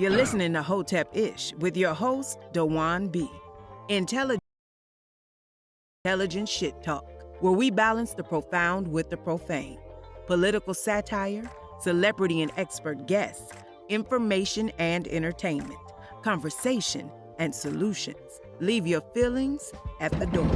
You're listening to Hotepish with your host, Dwwann B. Intelligent shit talk, where we balance the profound with the profane. Political satire, celebrity and expert guests, information and entertainment, conversation and solutions. Leave your feelings at the door.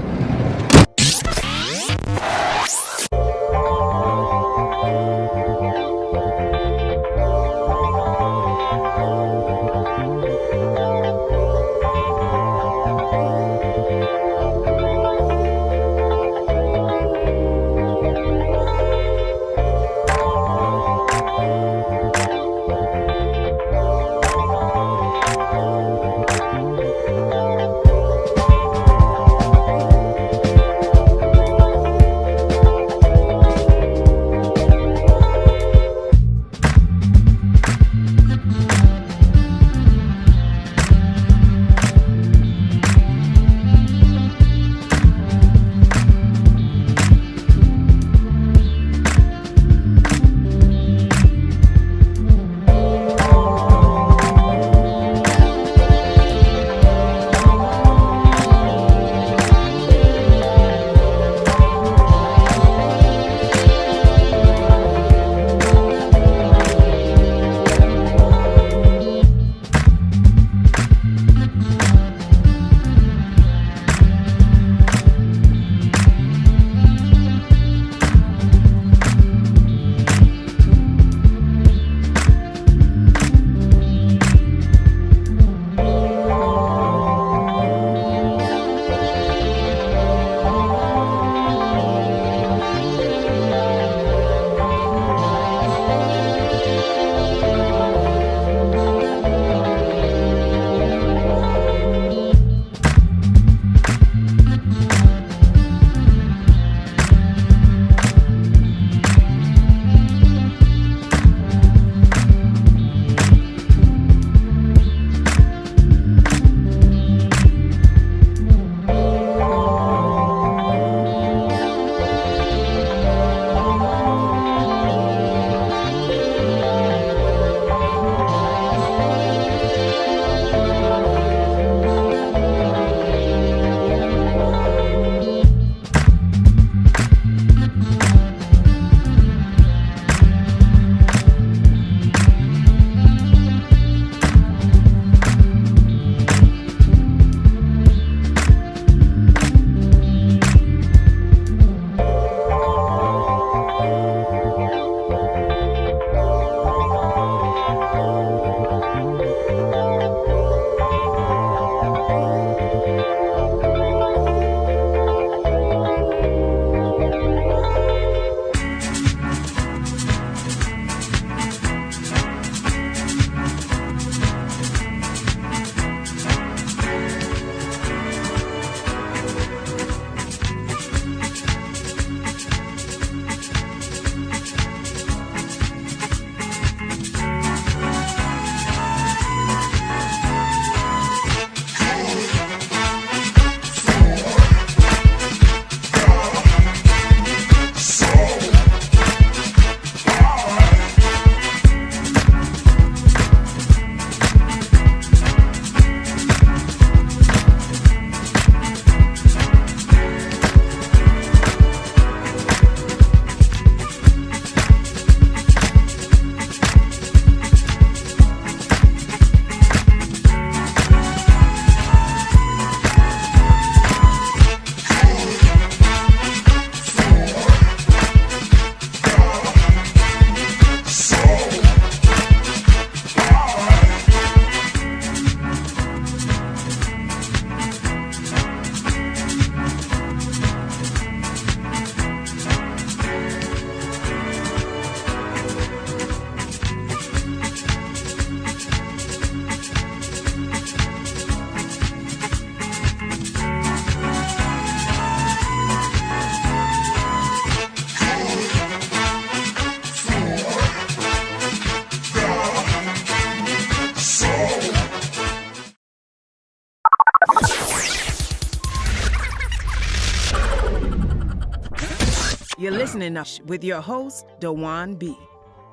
You're listening with your host, Dwwann B.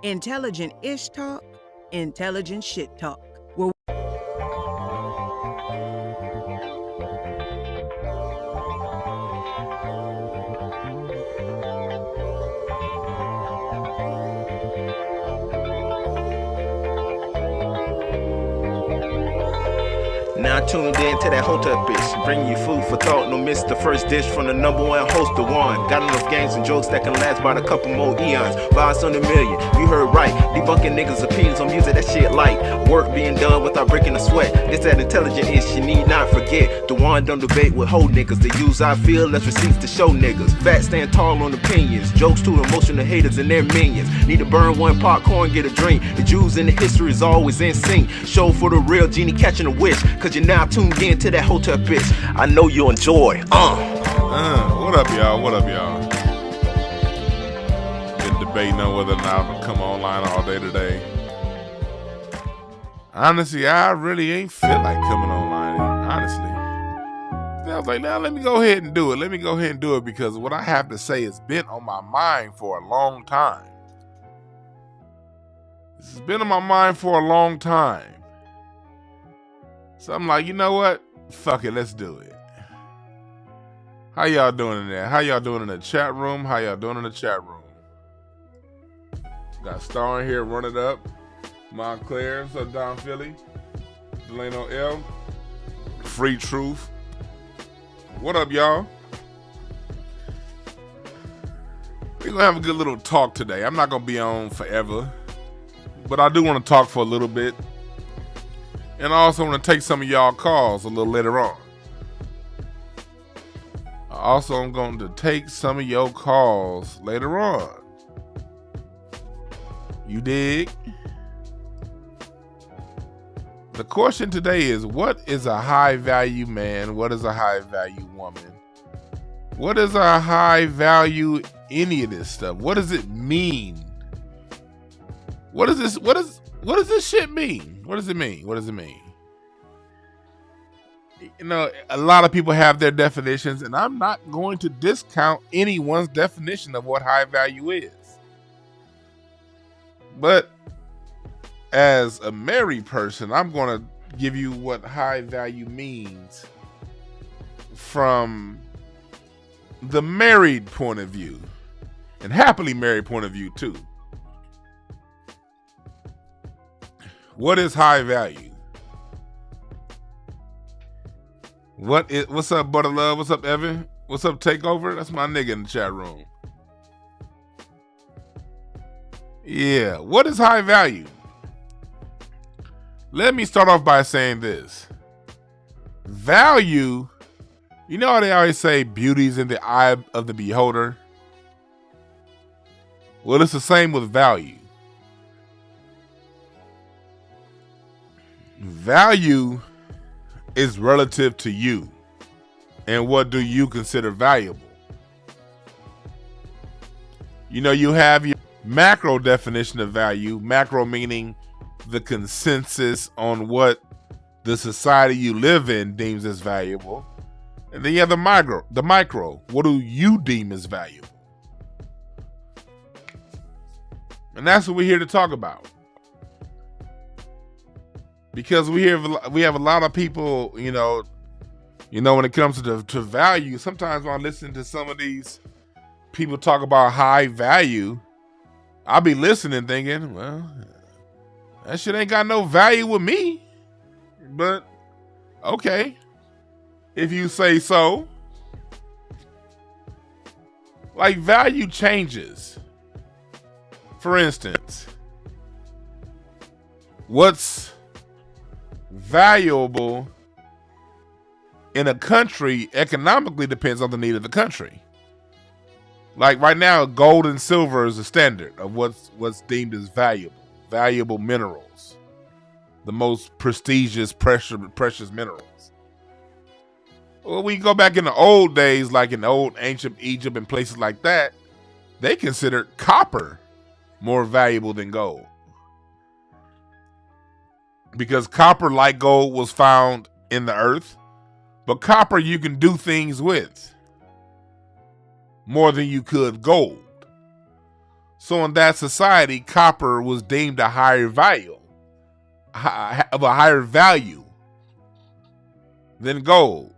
Intelligent ish talk, intelligent shit talk. where Now tuned in to that Hotepish, bringing you food for thought. No miss the first dish from the #1 host, DwannBrown. Got enough games and jokes that can last about a couple more eons. Vibes on the million, you heard right. Debunking niggas' opinions on music, that shit light. Work being done without breaking a sweat. This that intelligent ish, you need not forget. Dwannb don't debate with whole niggas. They use I feel as receipts to show niggas. Fat stand tall on opinions. Jokes to emotional haters and their minions. Need to burn one popcorn, get a drink. The Jews in the history is always in sync. Show for the real genie catching a wish. Cause you're now tuned in to that Hotepish. I know you enjoy. What up, y'all? What up, y'all? Been debating on whether or not I'm gonna come online all day today. Honestly, I really ain't feel like coming online. Honestly, I was like, now let me go ahead and do it. Let me go ahead and do it because what I have to say has been on my mind for a long time. This has been on my mind for a long time. So I'm like, you know what? Fuck it, let's do it. How y'all doing in there? How y'all doing in the chat room? How y'all doing in the chat room? Got Star in here, Run It Up. Montclair, what's up, Don Philly? Delano L. Free Truth. What up, y'all? We're gonna have a good little talk today. I'm not gonna be on forever, but I do want to talk for a little bit. And I also want to take some of y'all calls a little later on. I also am going to take some of your calls later on. You dig? The question today is, what is a high value man? What is a high value woman? What is a high value any of this stuff? What does it mean? What does this shit mean? What does it mean? What does it mean? You know, a lot of people have their definitions, and I'm not going to discount anyone's definition of what high value is. But as a married person, I'm going to give you what high value means from the married point of view, and happily married point of view too. What is high value? What's up, Butter Love? What's up, Evan? What's up, Takeover? That's my nigga in the chat room. Yeah, what is high value? Let me start off by saying this. Value, you know how they always say beauty's in the eye of the beholder? Well, it's the same with value. Value is relative to you. And what do you consider valuable? You know, you have your macro definition of value, macro meaning the consensus on what the society you live in deems as valuable. And then you have the micro, what do you deem as valuable? And that's what we're here to talk about. Because we have a lot of people, you know, when it comes to value, sometimes when I listen to some of these people talk about high value, I'll be listening thinking, well, that shit ain't got no value with me. But, okay, if you say so. Like, value changes. For instance, what's valuable in a country economically depends on the need of the country. Like right now, gold and silver is the standard of what's deemed as valuable minerals, the most prestigious precious minerals. Well, we go back in the old days, like in the old ancient Egypt and places like that, they considered copper more valuable than gold. Because copper, like gold, was found in the earth. But copper you can do things with more than you could gold. So in that society, copper was deemed a higher value of a higher value than gold.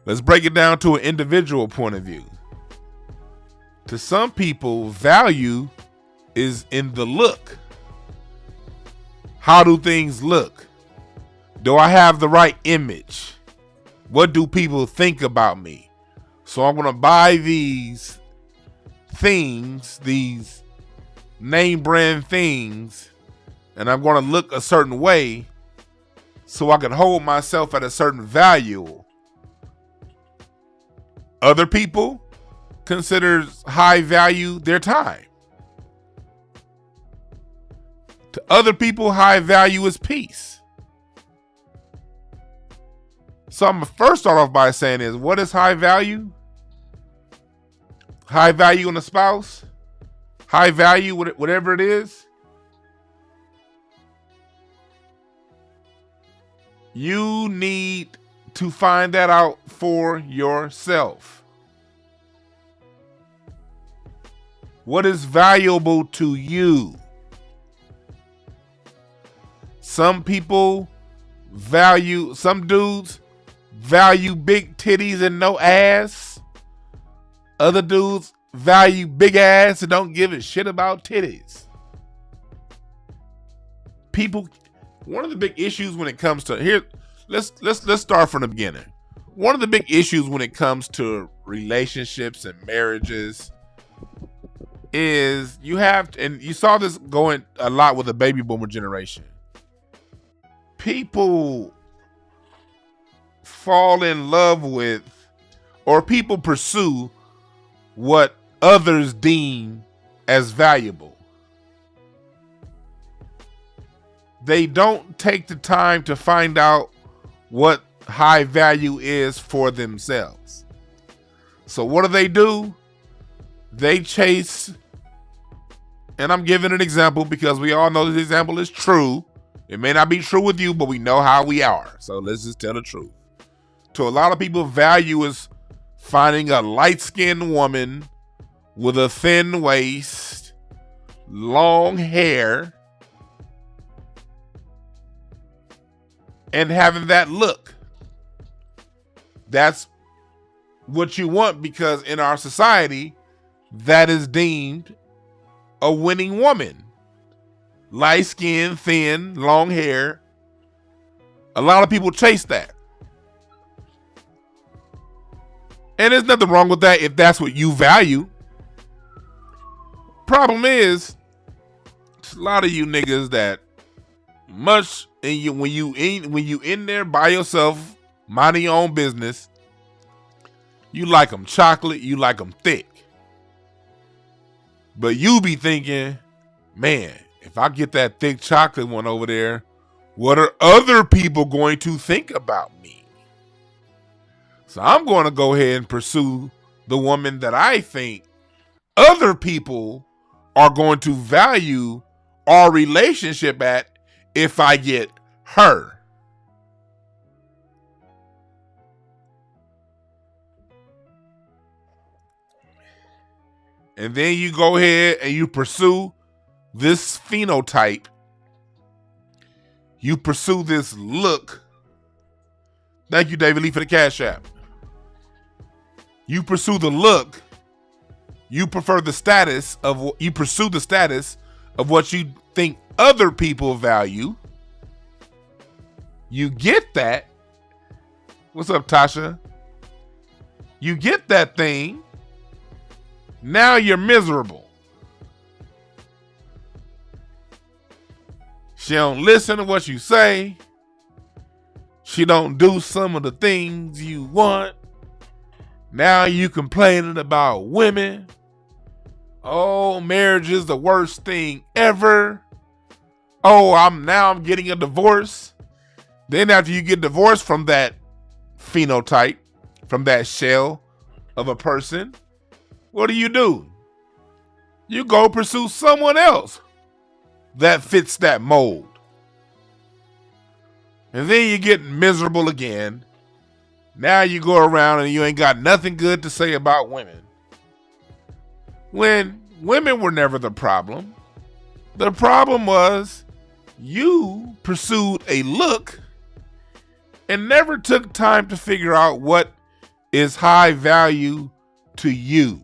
Let's break it down to an individual point of view. To some people, value is in the look. How do things look? Do I have the right image? What do people think about me? So I'm going to buy these things, these name brand things, and I'm going to look a certain way so I can hold myself at a certain value. Other people considers high value their time. To other people, high value is peace. So I'm gonna first start off by saying is, what is high value? High value in a spouse? High value, whatever it is? You need to find that out for yourself. What is valuable to you? Some people value, some dudes value big titties and no ass. Other dudes value big ass and don't give a shit about titties. People, one of the big issues when it comes to here, let's start from the beginning. One of the big issues when it comes to relationships and marriages is you have, and you saw this going a lot with the baby boomer generation. People fall in love with, or people pursue what others deem as valuable. They don't take the time to find out what high value is for themselves. So what do? They chase, and I'm giving an example because we all know this example is true. It may not be true with you, but we know how we are. So let's just tell the truth. To a lot of people, value is finding a light-skinned woman with a thin waist, long hair, and having that look. That's what you want because in our society, that is deemed a winning woman. Light skin, thin, long hair. A lot of people chase that. And there's nothing wrong with that if that's what you value. Problem is, a lot of you niggas that much and you when you in there by yourself, minding your own business, you like them chocolate, you like them thick. But you be thinking, man, if I get that thick chocolate one over there, what are other people going to think about me? So I'm going to go ahead and pursue the woman that I think other people are going to value our relationship at if I get her. And then you go ahead and you pursue this phenotype. You pursue this look. Thank you, David Lee, for the Cash App. You pursue the look. You prefer the status of, you pursue the status of what you think other people value. You get that. What's up, Tasha? You get that thing. Now you're miserable. She don't listen to what you say. She don't do some of the things you want. Now you complaining about women. Oh, marriage is the worst thing ever. Oh, I'm getting a divorce. Then after you get divorced from that phenotype, from that shell of a person, what do? You go pursue someone else that fits that mold. And then you get miserable again. Now you go around and you ain't got nothing good to say about women. When women were never the problem. The problem was You pursued a look and never took time to figure out what is high value to you.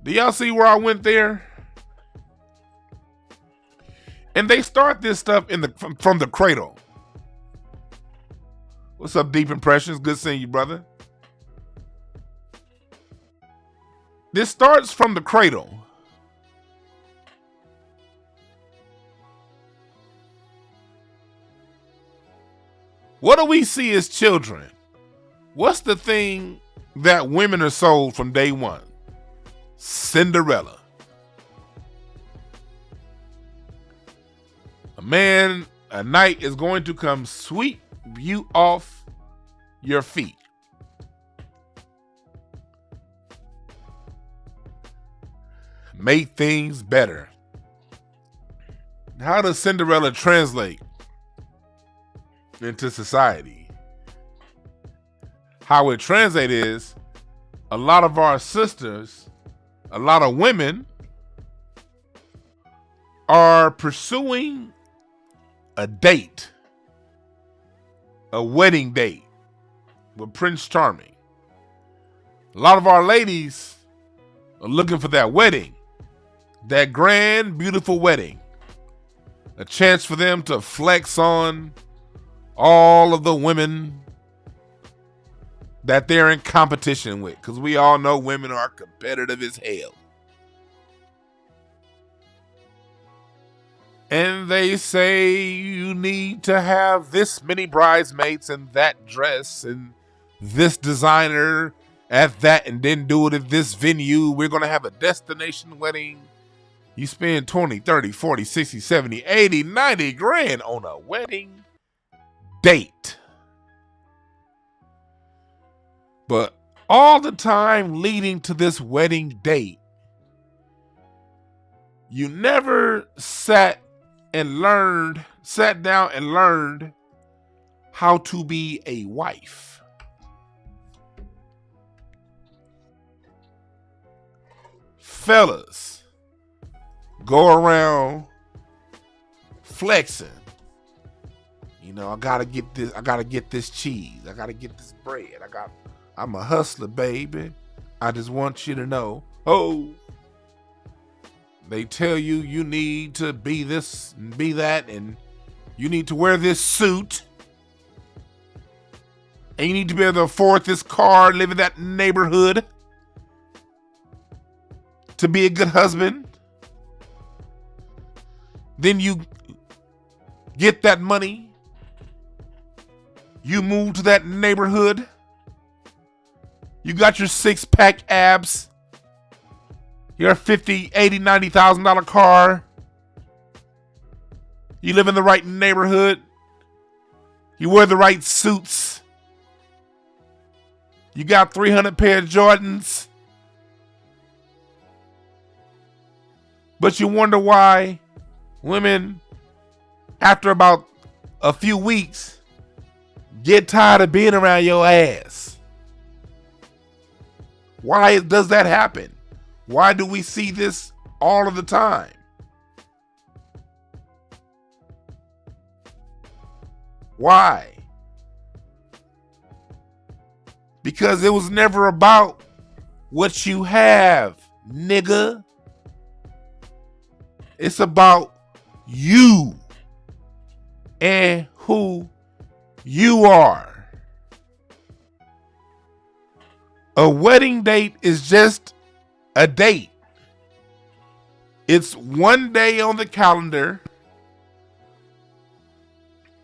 Do y'all see where I went there? And they start this stuff from the cradle. What's up, Deep Impressions? Good seeing you, brother. This starts from the cradle. What do we see as children? What's the thing that women are sold from day one? Cinderella. A knight is going to come sweep you off your feet. Make things better. How does Cinderella translate into society? How it translates is a lot of our sisters, a lot of women are pursuing a date, a wedding date with Prince Charming. A lot of our ladies are looking for that wedding, that grand, beautiful wedding. A chance for them to flex on all of the women that they're in competition with. Because we all know women are competitive as hell. And they say you need to have this many bridesmaids and that dress and this designer at that and then do it at this venue. We're going to have a destination wedding. You spend 20, 30, 40, 60, 70, 80, 90 grand on a wedding date. But all the time leading to this wedding date, you never sat down and learned how to be a wife. Fellas go around flexing. You know, I gotta get this cheese. I gotta get this bread. I'm a hustler, baby. I just want you to know. Oh, they tell you you need to be this and be that, and you need to wear this suit, and you need to be able to afford this car, live in that neighborhood to be a good husband. Then you get that money. You move to that neighborhood. You got your 6-pack abs. Your $50,000, $80,000, $90,000 car. You live in the right neighborhood. You wear the right suits. You got 300 pair of Jordans. But you wonder why women, after about a few weeks, get tired of being around your ass. Why does that happen? Why do we see this all of the time? Why? Because it was never about what you have, nigga. It's about you and who you are. A wedding date is just a date. It's one day on the calendar.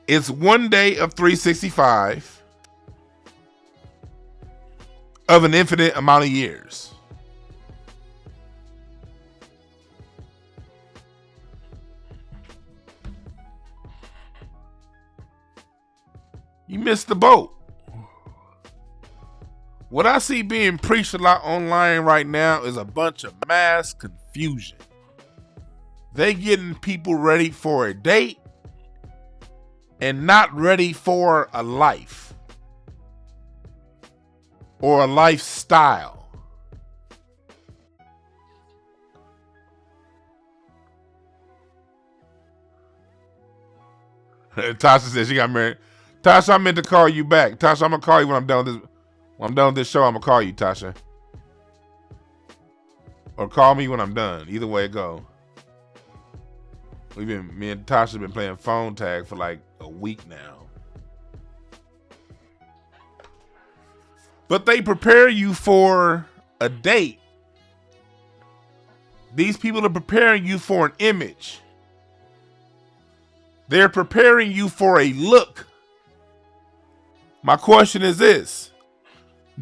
It's one day of 365 of an infinite amount of years. You missed the boat. What I see being preached a lot online right now is a bunch of mass confusion. They getting people ready for a date and not ready for a life or a lifestyle. Tasha said she got married. Tasha, I meant to call you back. Tasha, I'm gonna call you when I'm done with this. When I'm done with this show, I'm gonna call you, Tasha. Or call me when I'm done. Either way it go. Me and Tasha been playing phone tag for like a week now. But they prepare you for a date. These people are preparing you for an image. They're preparing you for a look. My question is this.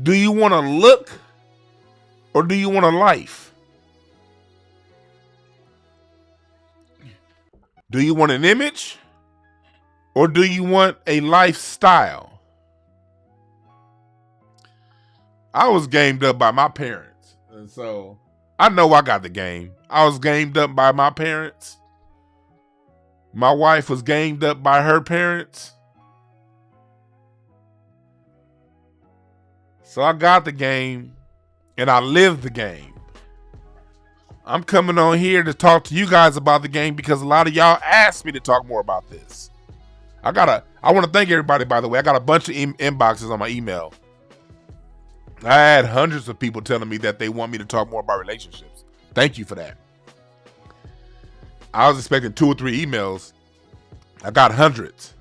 Do you want a look or do you want a life? Do you want an image or do you want a lifestyle? I was gamed up by my parents. And so I know I got the game. I was gamed up by my parents. My wife was gamed up by her parents. So I got the game and I lived the game. I'm coming on here to talk to you guys about the game because a lot of y'all asked me to talk more about this. I want to thank everybody, by the way. I got a bunch of inboxes on my email. I had hundreds of people telling me that they want me to talk more about relationships. Thank you for that. I was expecting 2 or 3 emails. I got hundreds.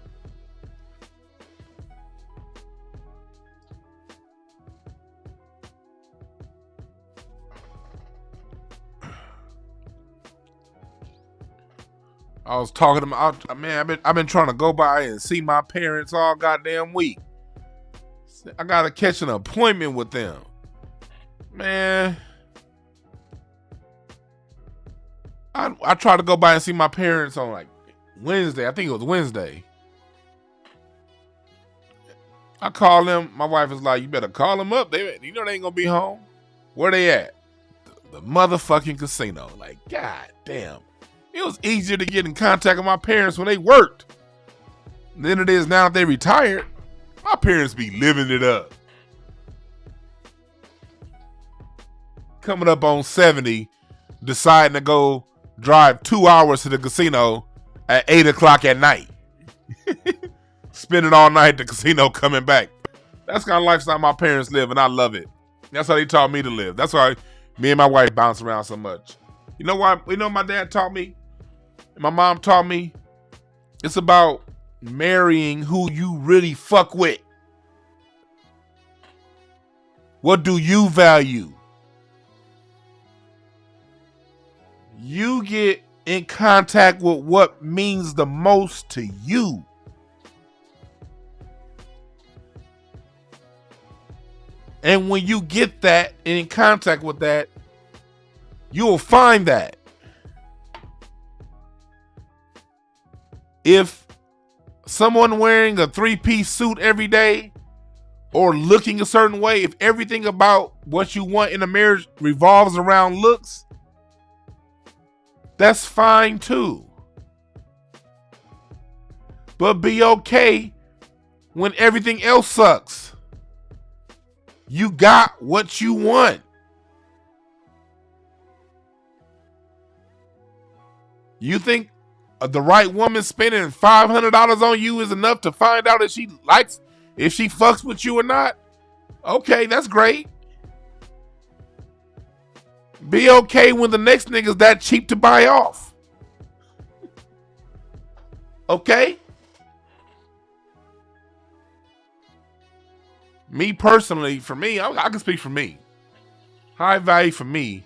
I was talking to I've been trying to go by and see my parents all goddamn week. I gotta catch an appointment with them. Man. I tried to go by and see my parents on like Wednesday. I think it was Wednesday. I called them. My wife was like, you better call them up. They ain't gonna be home. Where they at? The motherfucking casino. Like, god damn. It was easier to get in contact with my parents when they worked than it is now that they retired. My parents be living it up. Coming up on 70, deciding to go drive 2 hours to the casino at 8 o'clock at night. Spending all night at the casino, coming back. That's the kind of lifestyle my parents live, and I love it. That's how they taught me to live. That's why me and my wife bounce around so much. You know what? You know my dad taught me? My mom taught me? It's about marrying who you really fuck with. What do you value? You get in contact with what means the most to you. And when you get that and in contact with that, you'll find that. If someone wearing a 3-piece suit every day or looking a certain way, if everything about what you want in a marriage revolves around looks, that's fine too. But be okay when everything else sucks. You got what you want. You think the right woman spending $500 on you is enough to find out if she fucks with you or not? Okay, that's great. Be okay when the next nigga's that cheap to buy off. Okay? Me personally, for me, I can speak for me. High value for me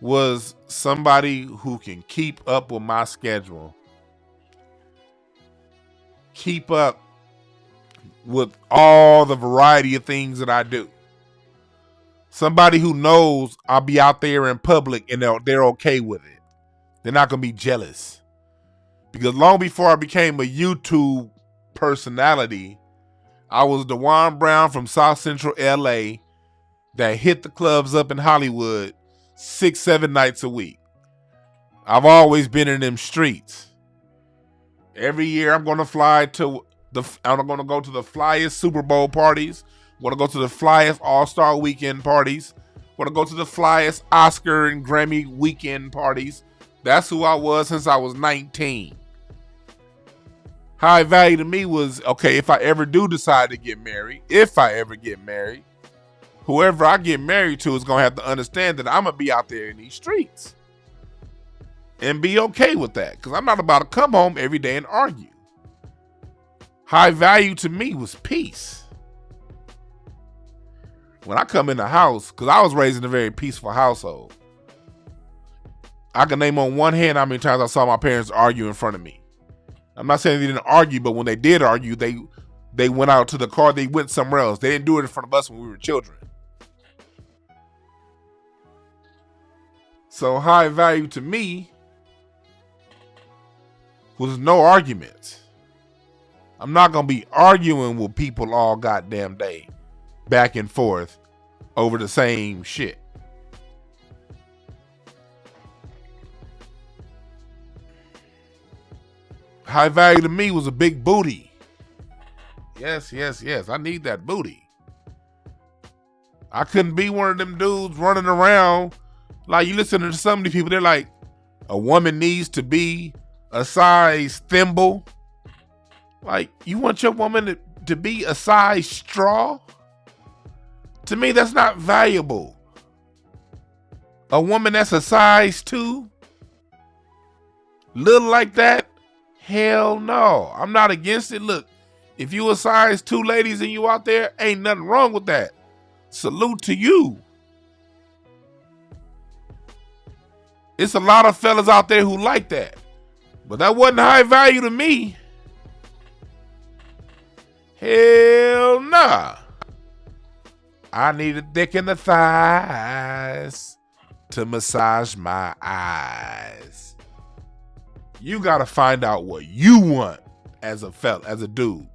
was somebody who can keep up with my schedule. Keep up with all the variety of things that I do. Somebody who knows I'll be out there in public and they're okay with it. They're not going to be jealous. Because long before I became a YouTube personality, I was DwannBrown from South Central LA that hit the clubs up in Hollywood 6-7 nights a week. I've always been in them streets. Every year I'm going to go to the flyest Super Bowl parties. I'm going to go to the flyest All-Star weekend parties. I'm going to go to the flyest Oscar and Grammy weekend parties. That's who I was since I was 19. High value to me was, okay, if I ever do decide to get married, whoever I get married to is going to have to understand that I'm going to be out there in these streets. And be okay with that. Because I'm not about to come home every day and argue. High value to me was peace. When I come in the house, because I was raised in a very peaceful household. I can name on one hand how many times I saw my parents argue in front of me. I'm not saying they didn't argue, but when they did argue, they went out to the car, they went somewhere else. They didn't do it in front of us when we were children. So high value to me was no arguments. I'm not going to be arguing with people all goddamn day, back and forth over the same shit. High value to me was a big booty. Yes. I need that booty. I couldn't be one of them dudes running around. Like, you listen to some of these people, they're like, a woman needs to be a size thimble. Like, you want your woman to be a size straw? To me, that's not valuable. A woman that's a size 2, little like that, hell no. I'm not against it. Look, if you a size 2 ladies and you out there, ain't nothing wrong with that. Salute to you. It's a lot of fellas out there who like that. But that wasn't high value to me. Hell nah. I need a dick in the thighs to massage my eyes. You gotta find out what you want as a fella, as a dude.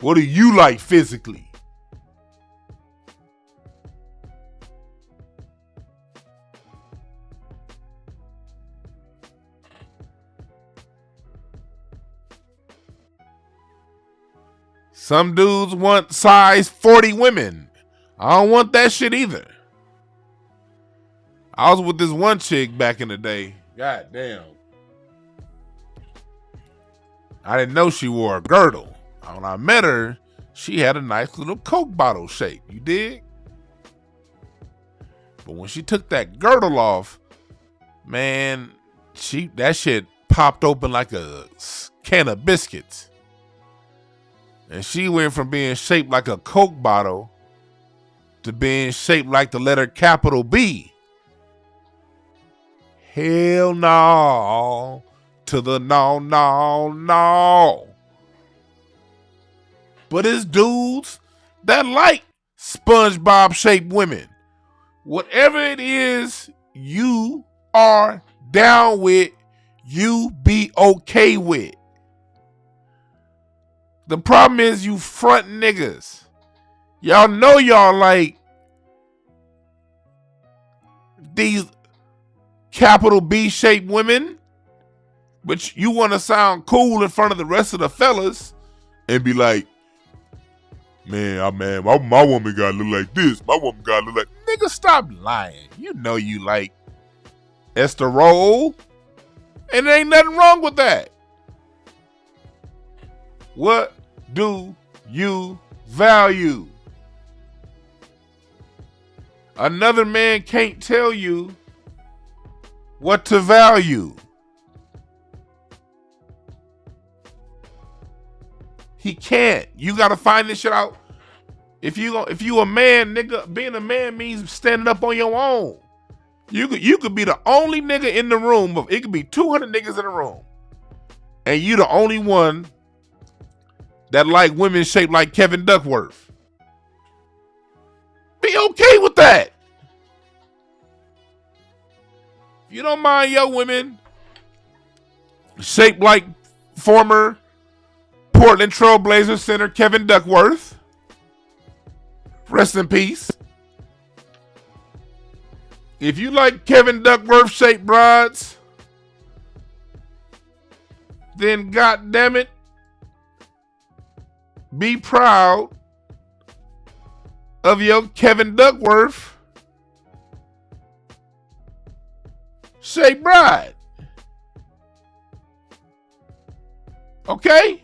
What do you like physically? Some dudes want size 40 women. I don't want that shit either. I was with this one chick back in the day. God damn. I didn't know she wore a girdle. When I met her, she had a nice little Coke bottle shape. You dig? But when she took that girdle off, man, that shit popped open like a can of biscuits. And she went from being shaped like a Coke bottle to being shaped like the letter capital B. Hell no. To the no. But it's dudes that like SpongeBob shaped women. Whatever it is you are down with, you be okay with. The problem is you front niggas. Y'all know y'all like these capital B shaped women, but you want to sound cool in front of the rest of the fellas and be like, man, my woman gotta look like this. My woman gotta look like... Nigga, stop lying. You know you like Esther Roll, and there ain't nothing wrong with that. What do you value? Another man can't tell you what to value. He can't. You gotta find this shit out. If you a man, nigga, being a man means standing up on your own. You could be the only nigga in the room. It could be 200 niggas in the room, and you the only one that like women shaped like Kevin Duckworth. Be okay with that. If you don't mind your women shaped like former Portland Trailblazer center Kevin Duckworth, rest in peace. If you like Kevin Duckworth shaped broads, then goddamn it, be proud of your Kevin Duckworth shaped bride. Okay?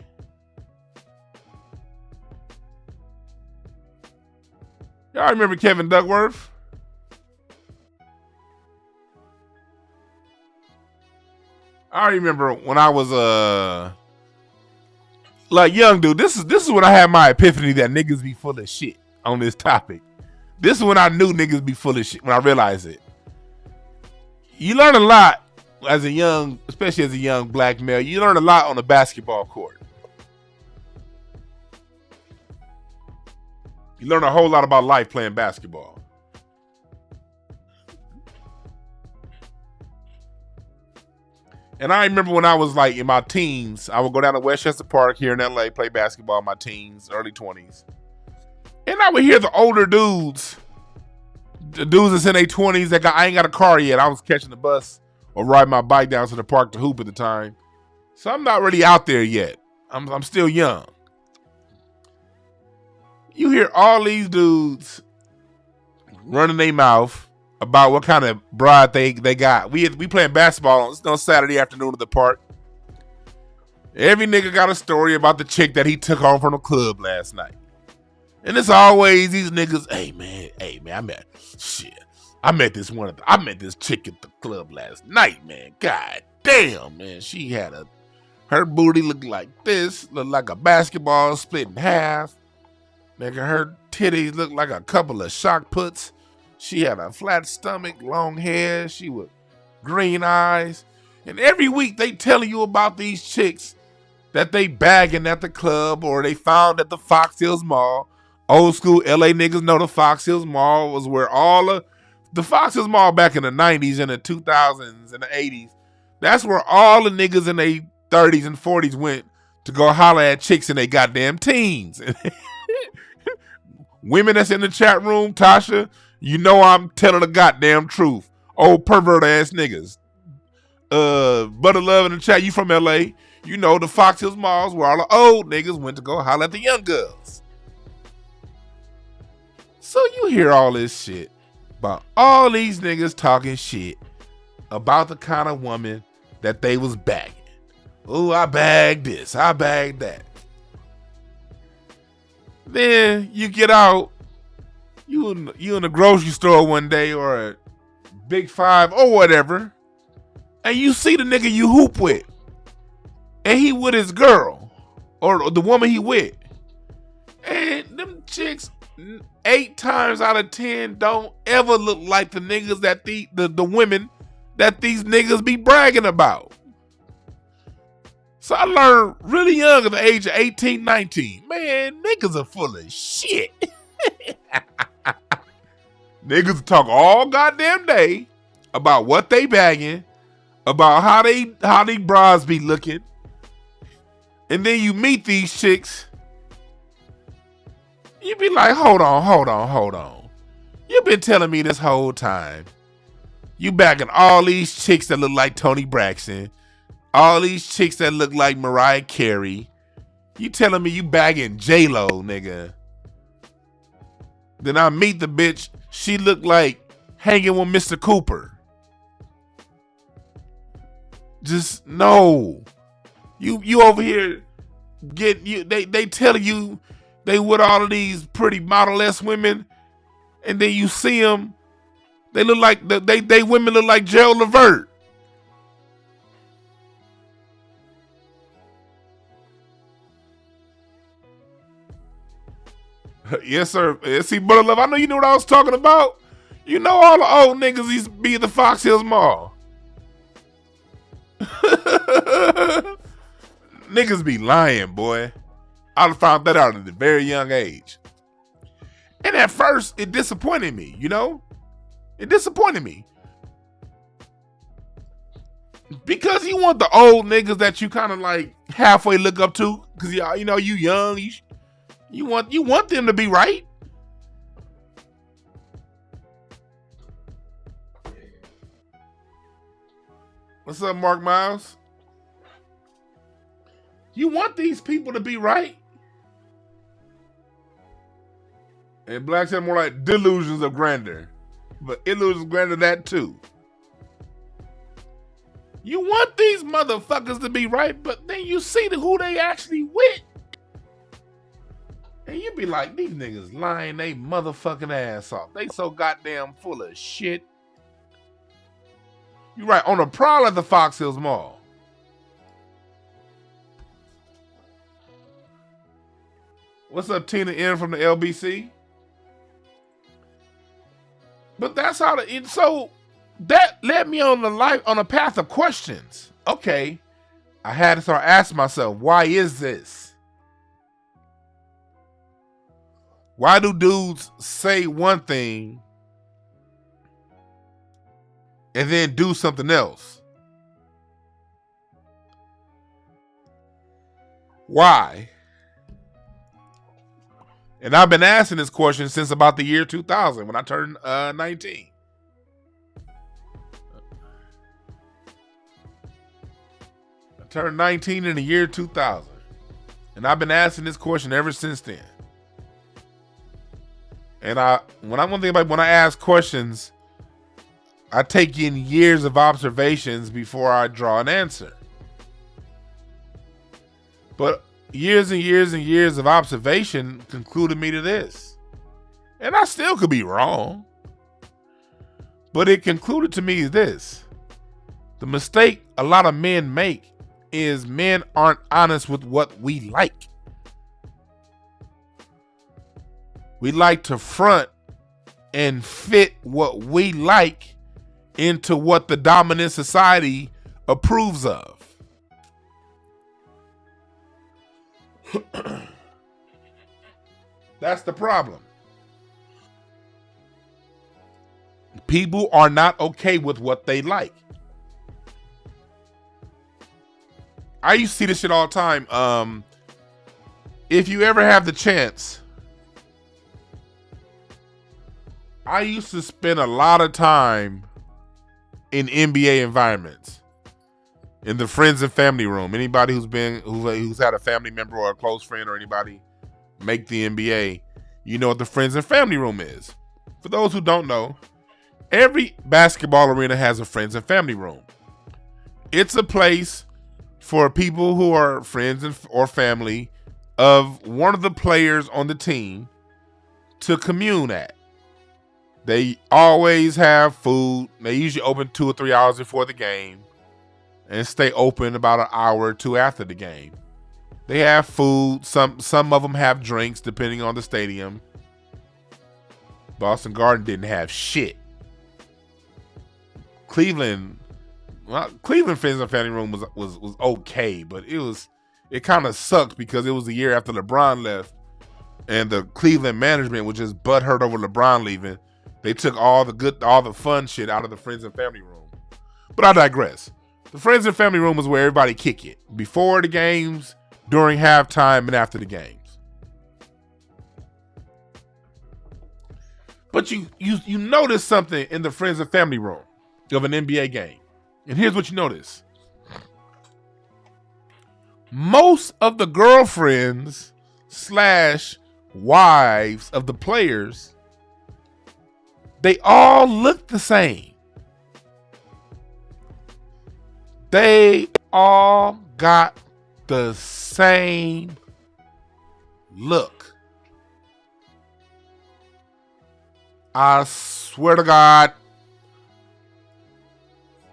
Y'all remember Kevin Duckworth? I remember when I was like young dude. This is when I had my epiphany that niggas be full of shit on this topic. This is when I knew niggas be full of shit, when I realized it. You learn a lot as a young, especially as a young black male. You learn a lot on the basketball court. You learn a whole lot about life playing basketball. And I remember when I was like in my teens, I would go down to Westchester Park here in LA, play basketball in my teens, early 20s. And I would hear the older dudes, the dudes that's in their 20s that I ain't got a car yet. I was catching the bus or riding my bike down to the park to hoop at the time. So I'm not really out there yet. I'm still young. You hear all these dudes running their mouth about what kind of bride they got. We playing basketball on Saturday afternoon at the park. Every nigga got a story about the chick that he took home from the club last night. And it's always these niggas, hey man, I met this chick at the club last night, man. God damn, man. She had her booty looked like this, looked like a basketball split in half. Nigga, her titties looked like a couple of shock puts. She had a flat stomach, long hair, she with green eyes. And every week they telling you about these chicks that they bagging at the club or they found at the Fox Hills Mall. Old school LA niggas know the Fox Hills Mall was where all of the Fox Hills Mall back in the 90s and the 2000s and the 80s. That's where all the niggas in their 30s and 40s went to go holler at chicks in their goddamn teens. Women that's in the chat room, Tasha, you know I'm telling the goddamn truth. Old pervert ass niggas. Butter Love in the chat, you from LA. You know the Fox Hills Malls where all the old niggas went to go holler at the young girls. So you hear all this shit about all these niggas talking shit about the kind of woman that they was bagging. Oh, I bagged this, I bagged that. Then you get out, you in the grocery store one day or a Big Five or whatever, and you see the nigga you hoop with, and he with his girl or the woman he with, and them chicks 8 times out of 10 don't ever look like the niggas that the women that these niggas be bragging about. So I learned really young at the age of 18, 19. Man, niggas are full of shit. Niggas talk all goddamn day about what they bagging, about how they bras be looking. And then you meet these chicks. You be like, hold on. You been telling me this whole time. You bagging all these chicks that look like Toni Braxton. All these chicks that look like Mariah Carey. You telling me you bagging J-Lo, nigga. Then I meet the bitch. She look like hanging with Mr. Cooper. Just no. You over here they telling you they with all of these pretty model-esque women, and then you see them, they look like they women look like Gerald Levert. Yes, sir. See, Brother Love, I know you knew what I was talking about. You know all the old niggas used to be at the Fox Hills Mall. Niggas be lying, boy. I found that out at a very young age. And at first, it disappointed me, you know? It disappointed me. Because you want the old niggas that you kind of like halfway look up to. Because, you know, you young. You want them to be right. What's up, Mark Miles? You want these people to be right. And Black said more like delusions of grandeur. But illusions of grandeur, that too. You want these motherfuckers to be right, but then you see who they actually with. And you be like, these niggas lying they motherfucking ass off. They so goddamn full of shit. You right, on a prowl at the Fox Hills Mall. What's up, Tina N from the LBC? But that's how so that led me on a path of questions. Okay, I had to start asking myself, why is this? Why do dudes say one thing and then do something else? Why? And I've been asking this question since about the year 2000 when I turned 19. I turned 19 in the year 2000. And I've been asking this question ever since then. And when I ask questions, I take in years of observations before I draw an answer. But years and years and years of observation concluded me to this. And I still could be wrong. But it concluded to me this. The mistake a lot of men make is men aren't honest with what we like. We like to front and fit what we like into what the dominant society approves of. That's the problem. People are not okay with what they like. I used to see this shit all the time. If you ever have the chance, I used to spend a lot of time in NBA environments, in the friends and family room. Anybody who's had a family member or a close friend or anybody make the NBA, you know what the friends and family room is. For those who don't know, every basketball arena has a friends and family room. It's a place for people who are friends or family of one of the players on the team to commune at. They always have food. They usually open 2 or 3 hours before the game and stay open about an hour or two after the game. They have food. Some of them have drinks depending on the stadium. Boston Garden didn't have shit. Cleveland Friends and Family Room was okay, but it kind of sucked because it was the year after LeBron left and the Cleveland management was just butthurt over LeBron leaving. They took all the fun shit out of the Friends and Family Room. But I digress. The Friends and Family Room is where everybody kick it. Before the games, during halftime, and after the games. But you notice something in the Friends and Family Room of an NBA game. And here's what you notice. Most of the girlfriends / wives of the players, they all look the same. They all got the same look. I swear to God,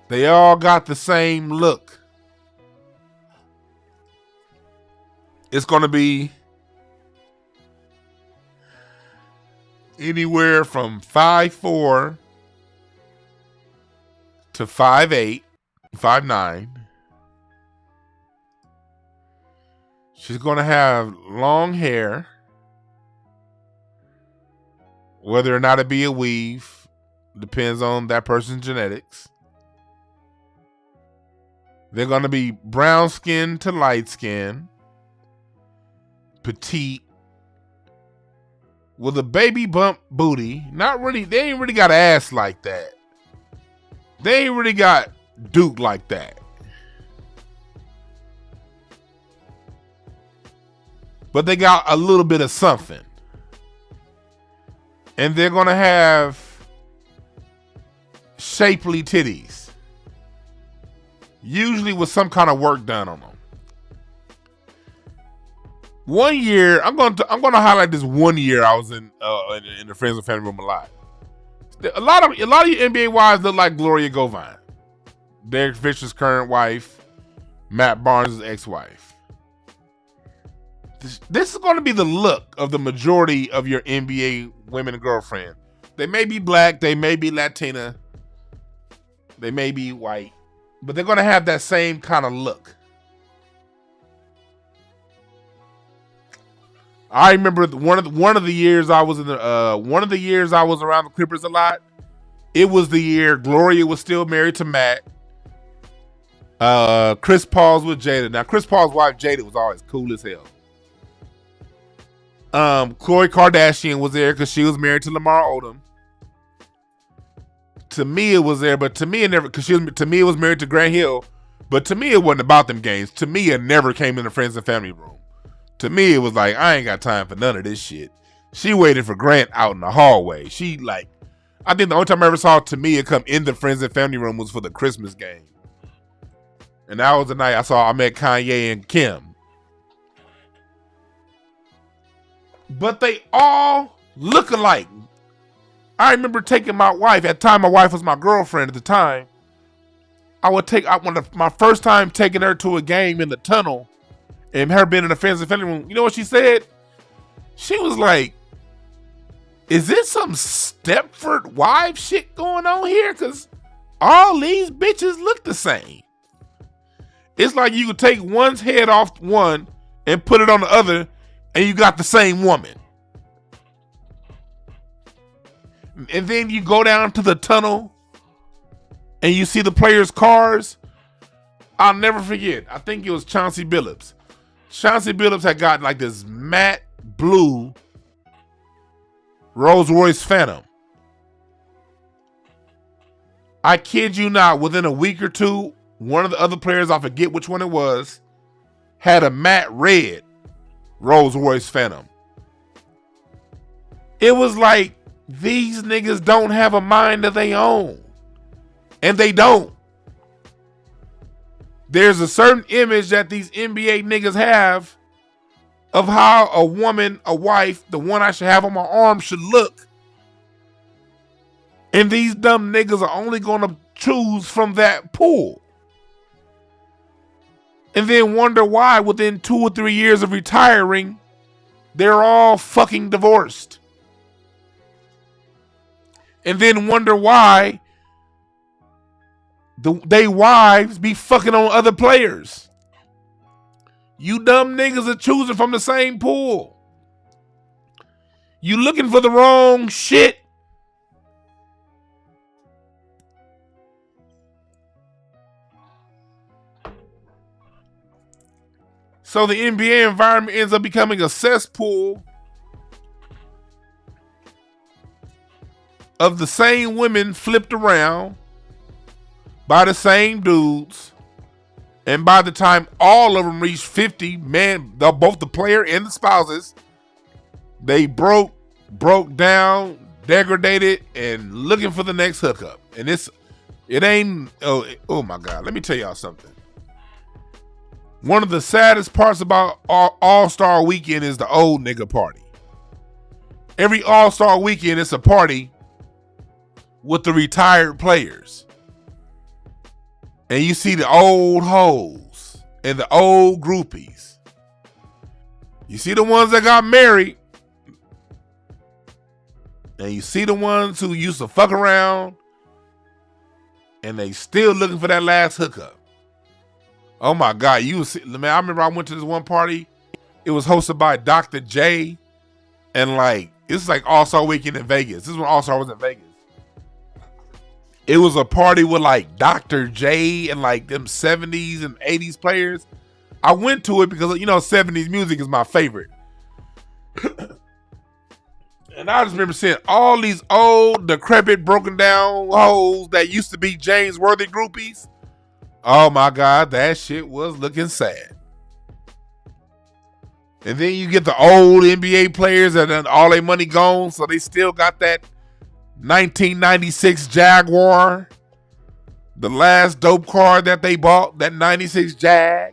they all got the same look. It's going to be anywhere from 5'4" to 5'8", 5'9". She's going to have long hair. Whether or not it be a weave depends on that person's genetics. They're going to be brown skin to light skin, petite, with a baby bump booty. Not really, they ain't really got ass like that. They ain't really got Duke like that. But they got a little bit of something. And they're going to have shapely titties. usually with some kind of work done on them. One year, I'm going to highlight this one year I was in the Friends and Family Room a lot. A lot of you NBA wives look like Gloria Govine, Derek Fisher's current wife, Matt Barnes' ex-wife. This is going to be the look of the majority of your NBA women and girlfriend. They may be black, they may be Latina, they may be white, but they're going to have that same kind of look. I remember one of the years I was around the Clippers a lot. It was the year Gloria was still married to Matt. Chris Paul's with Jada. Now Chris Paul's wife Jada was always cool as hell. Khloe Kardashian was there because she was married to Lamar Odom. Tamia was there, but Tamia never, because Tamia was married to Grant Hill. But Tamia wasn't about them games. Tamia never came in the Friends and Family Room. To me, it was like, I ain't got time for none of this shit. She waited for Grant out in the hallway. I think the only time I ever saw Tamia come in the Friends and Family Room was for the Christmas game. And that was the night I met Kanye and Kim. But they all look alike. I remember taking my wife, at the time my wife was my girlfriend at the time. My first time taking her to a game in the tunnel, and her being in the Friends and Family Room, you know what she said? She was like, is this some Stepford Wives shit going on here? Because all these bitches look the same. It's like you could take one's head off one and put it on the other, and you got the same woman. And then you go down to the tunnel, and you see the players' cars. I'll never forget. I think it was Chauncey Billups. Chauncey Billups had gotten like this matte blue Rolls Royce Phantom. I kid you not, within a week or two, one of the other players, I forget which one it was, had a matte red Rolls Royce Phantom. It was like, these niggas don't have a mind of their own. And they don't. There's a certain image that these NBA niggas have of how a woman, a wife, the one I should have on my arm should look. And these dumb niggas are only going to choose from that pool. And then wonder why within 2 or 3 years of retiring, they're all fucking divorced. And then wonder why they wives be fucking on other players. You dumb niggas are choosing from the same pool. You looking for the wrong shit. So the NBA environment ends up becoming a cesspool of the same women flipped around by the same dudes. And by the time all of them reached 50, man, both the player and the spouses, they broke down, degraded, and looking for the next hookup. And it ain't, oh my God, let me tell y'all something. One of the saddest parts about All-Star Weekend is the old nigga party. Every All-Star Weekend, it's a party with the retired players. And you see the old hoes and the old groupies. You see the ones that got married. And you see the ones who used to fuck around. And they still looking for that last hookup. Oh my God. Man, I remember I went to this one party. It was hosted by Dr. J. And it's like All-Star Weekend in Vegas. This is when All-Star was in Vegas. It was a party with Dr. J and them 70s and 80s players. I went to it because, 70s music is my favorite. And I just remember seeing all these old, decrepit, broken down hoes that used to be James Worthy groupies. Oh my God, that shit was looking sad. And then you get the old NBA players and then all their money gone, so they still got that 1996 Jaguar, the last dope car that they bought, that 96 Jag,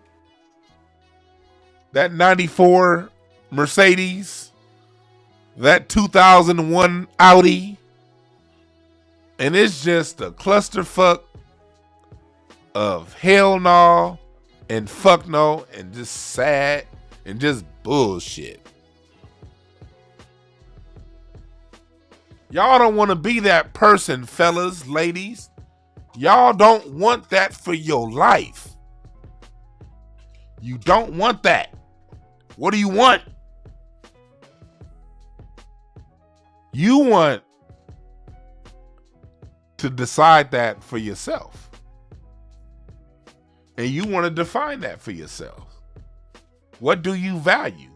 that 94 Mercedes, that 2001 Audi, and it's just a clusterfuck of hell no and fuck no and just sad and just bullshit. Y'all don't want to be that person, fellas, ladies. Y'all don't want that for your life. You don't want that. What do you want? You want to decide that for yourself. And you want to define that for yourself. What do you value?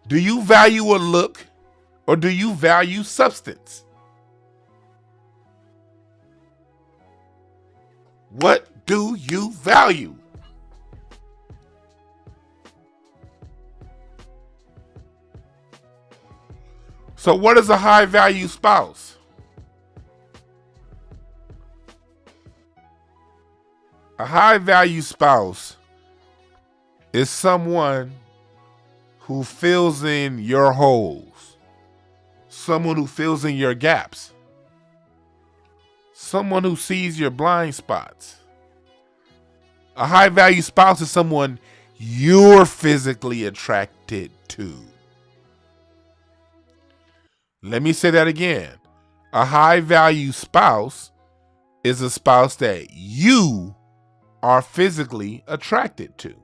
Do you value a look or do you value substance? What do you value? So what is a high value spouse? A high value spouse is someone who fills in your holes, someone who fills in your gaps, someone who sees your blind spots. A high value spouse is someone you're physically attracted to. Let me say that again. A high value spouse is a spouse that you are physically attracted to.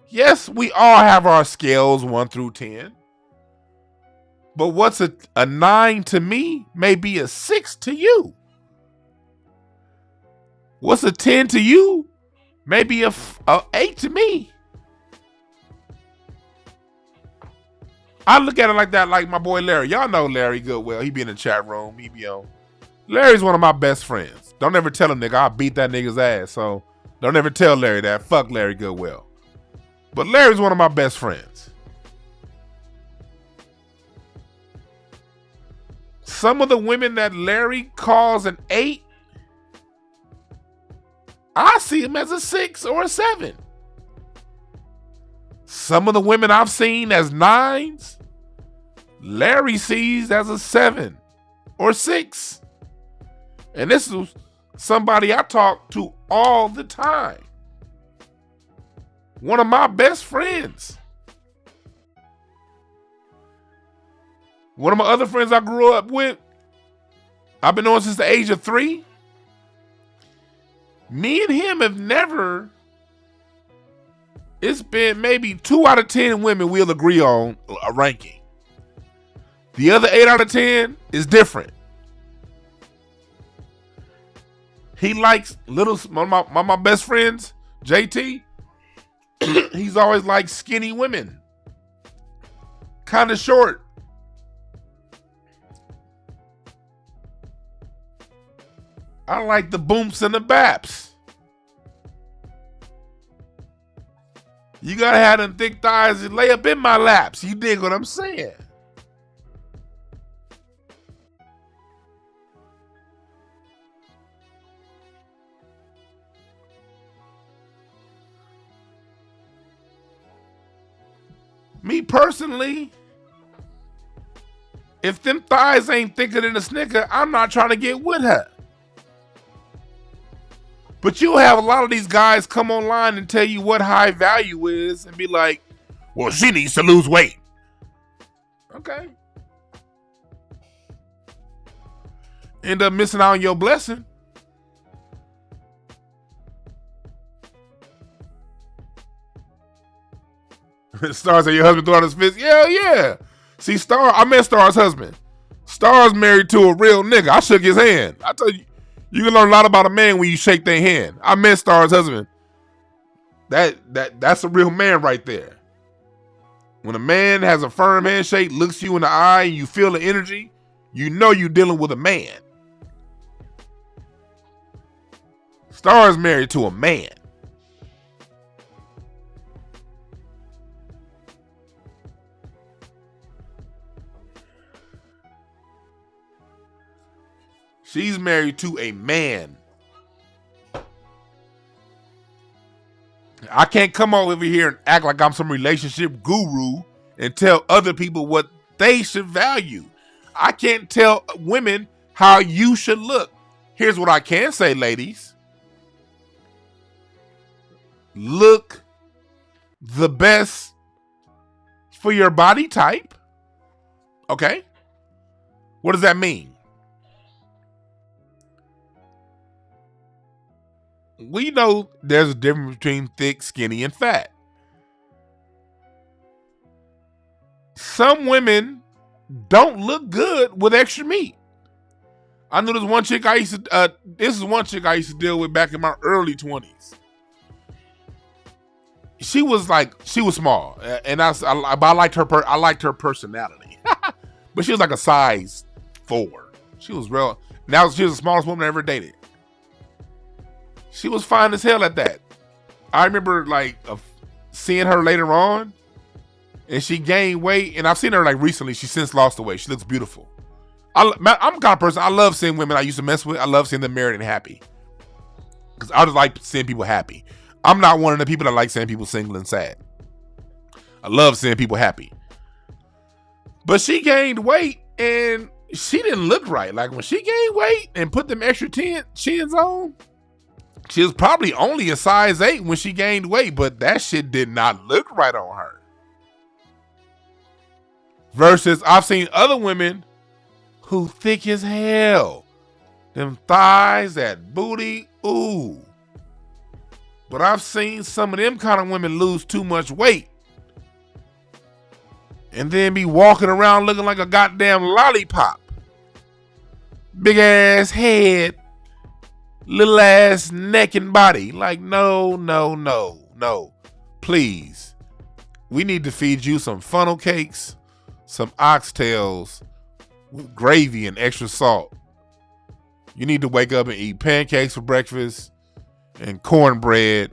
Yes, we all have our scales 1 through 10. But what's a 9 to me may be a 6 to you. What's a 10 to you may be a 8 to me. I look at it like that, like my boy Larry. Y'all know Larry Goodwell. He be in the chat room. He be on. Larry's one of my best friends. Don't ever tell him, nigga, I'll beat that nigga's ass. So don't ever tell Larry that. Fuck Larry Goodwell. But Larry's one of my best friends. Some of the women that Larry calls an 8, I see him as a 6 or a 7. Some of the women I've seen as 9s, Larry sees as a 7 or 6. And this is somebody I talk to all the time. One of my best friends. One of my other friends I grew up with, I've been on since the age of 3. Me and him have never, it's been maybe 2 out of 10 women we'll agree on a ranking. The other 8 out of 10 is different. He likes one of my best friends, JT. He's always liked skinny women. Kind of short. I like the booms and the baps. You gotta have them thick thighs and lay up in my laps. You dig what I'm saying? Me personally, if them thighs ain't thicker than a Snicker, I'm not trying to get with her. But you'll have a lot of these guys come online and tell you what high value is and be like, well, she needs to lose weight. Okay. End up missing out on your blessing. Stars, your husband threw out his fist. Yeah. See, I met Star's husband. Star's married to a real nigga. I shook his hand. I tell you, you can learn a lot about a man when you shake their hand. I met Star's husband. That's a real man right there. When a man has a firm handshake, looks you in the eye, and you feel the energy, you know you're dealing with a man. Star's married to a man. She's married to a man. I can't come over here and act like I'm some relationship guru and tell other people what they should value. I can't tell women how you should look. Here's what I can say, ladies. Look the best for your body type. Okay? What does that mean? We know there's a difference between thick, skinny, and fat. Some women don't look good with extra meat. I know this is one chick I used to deal with back in my early 20s. She was small, and but I liked her personality. But she was like a size 4. She was the smallest woman I ever dated. She was fine as hell at that. I remember seeing her later on, and she gained weight. And I've seen her recently. She since lost the weight. She looks beautiful. I'm the kind of person, I love seeing women I used to mess with. I love seeing them married and happy, because I just like seeing people happy. I'm not one of the people that like seeing people single and sad. I love seeing people happy. But she gained weight, and she didn't look right. Like, when she gained weight and put them extra chins on, she was probably only a size 8 when she gained weight, but that shit did not look right on her. Versus, I've seen other women who thick as hell. Them thighs, that booty, ooh. But I've seen some of them kind of women lose too much weight and then be walking around looking like a goddamn lollipop. Big ass head, little ass neck and body. Like, no. Please. We need to feed you some funnel cakes, some oxtails with gravy and extra salt. You need to wake up and eat pancakes for breakfast and cornbread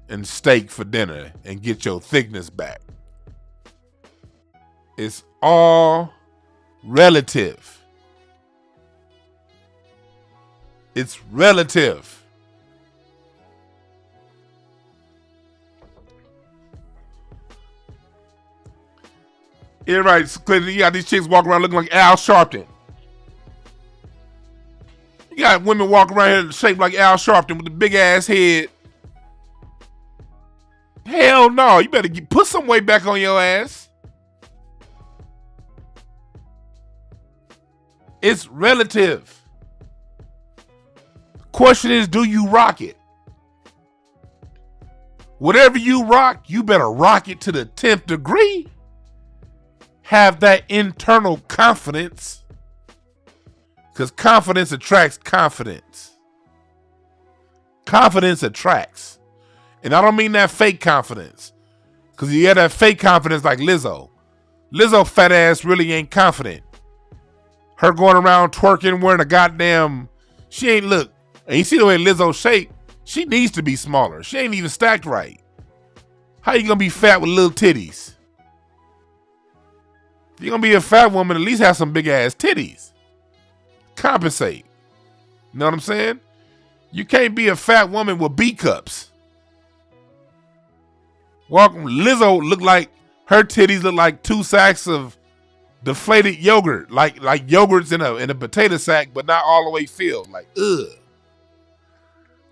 and steak for dinner and get your thickness back. It's all relative. It's relative. Yeah, right. You got these chicks walking around looking like Al Sharpton. You got women walking around here shaped like Al Sharpton with a big ass head. Hell no. You better put some weight back on your ass. It's relative. Question is, do you rock it? Whatever you rock, you better rock it to the 10th degree. Have that internal confidence. Because confidence attracts confidence. Confidence attracts. And I don't mean that fake confidence. Because you have that fake confidence like Lizzo. Lizzo fat ass really ain't confident. Her going around twerking, wearing a goddamn... She ain't look. And you see the way Lizzo's shaped? She needs to be smaller. She ain't even stacked right. How you gonna be fat with little titties? If you're gonna be a fat woman, at least have some big ass titties. Compensate. You know what I'm saying? You can't be a fat woman with B cups. Lizzo look like her titties look like 2 sacks of deflated yogurt, like yogurt's in a potato sack, but not all the way filled. Like, ugh.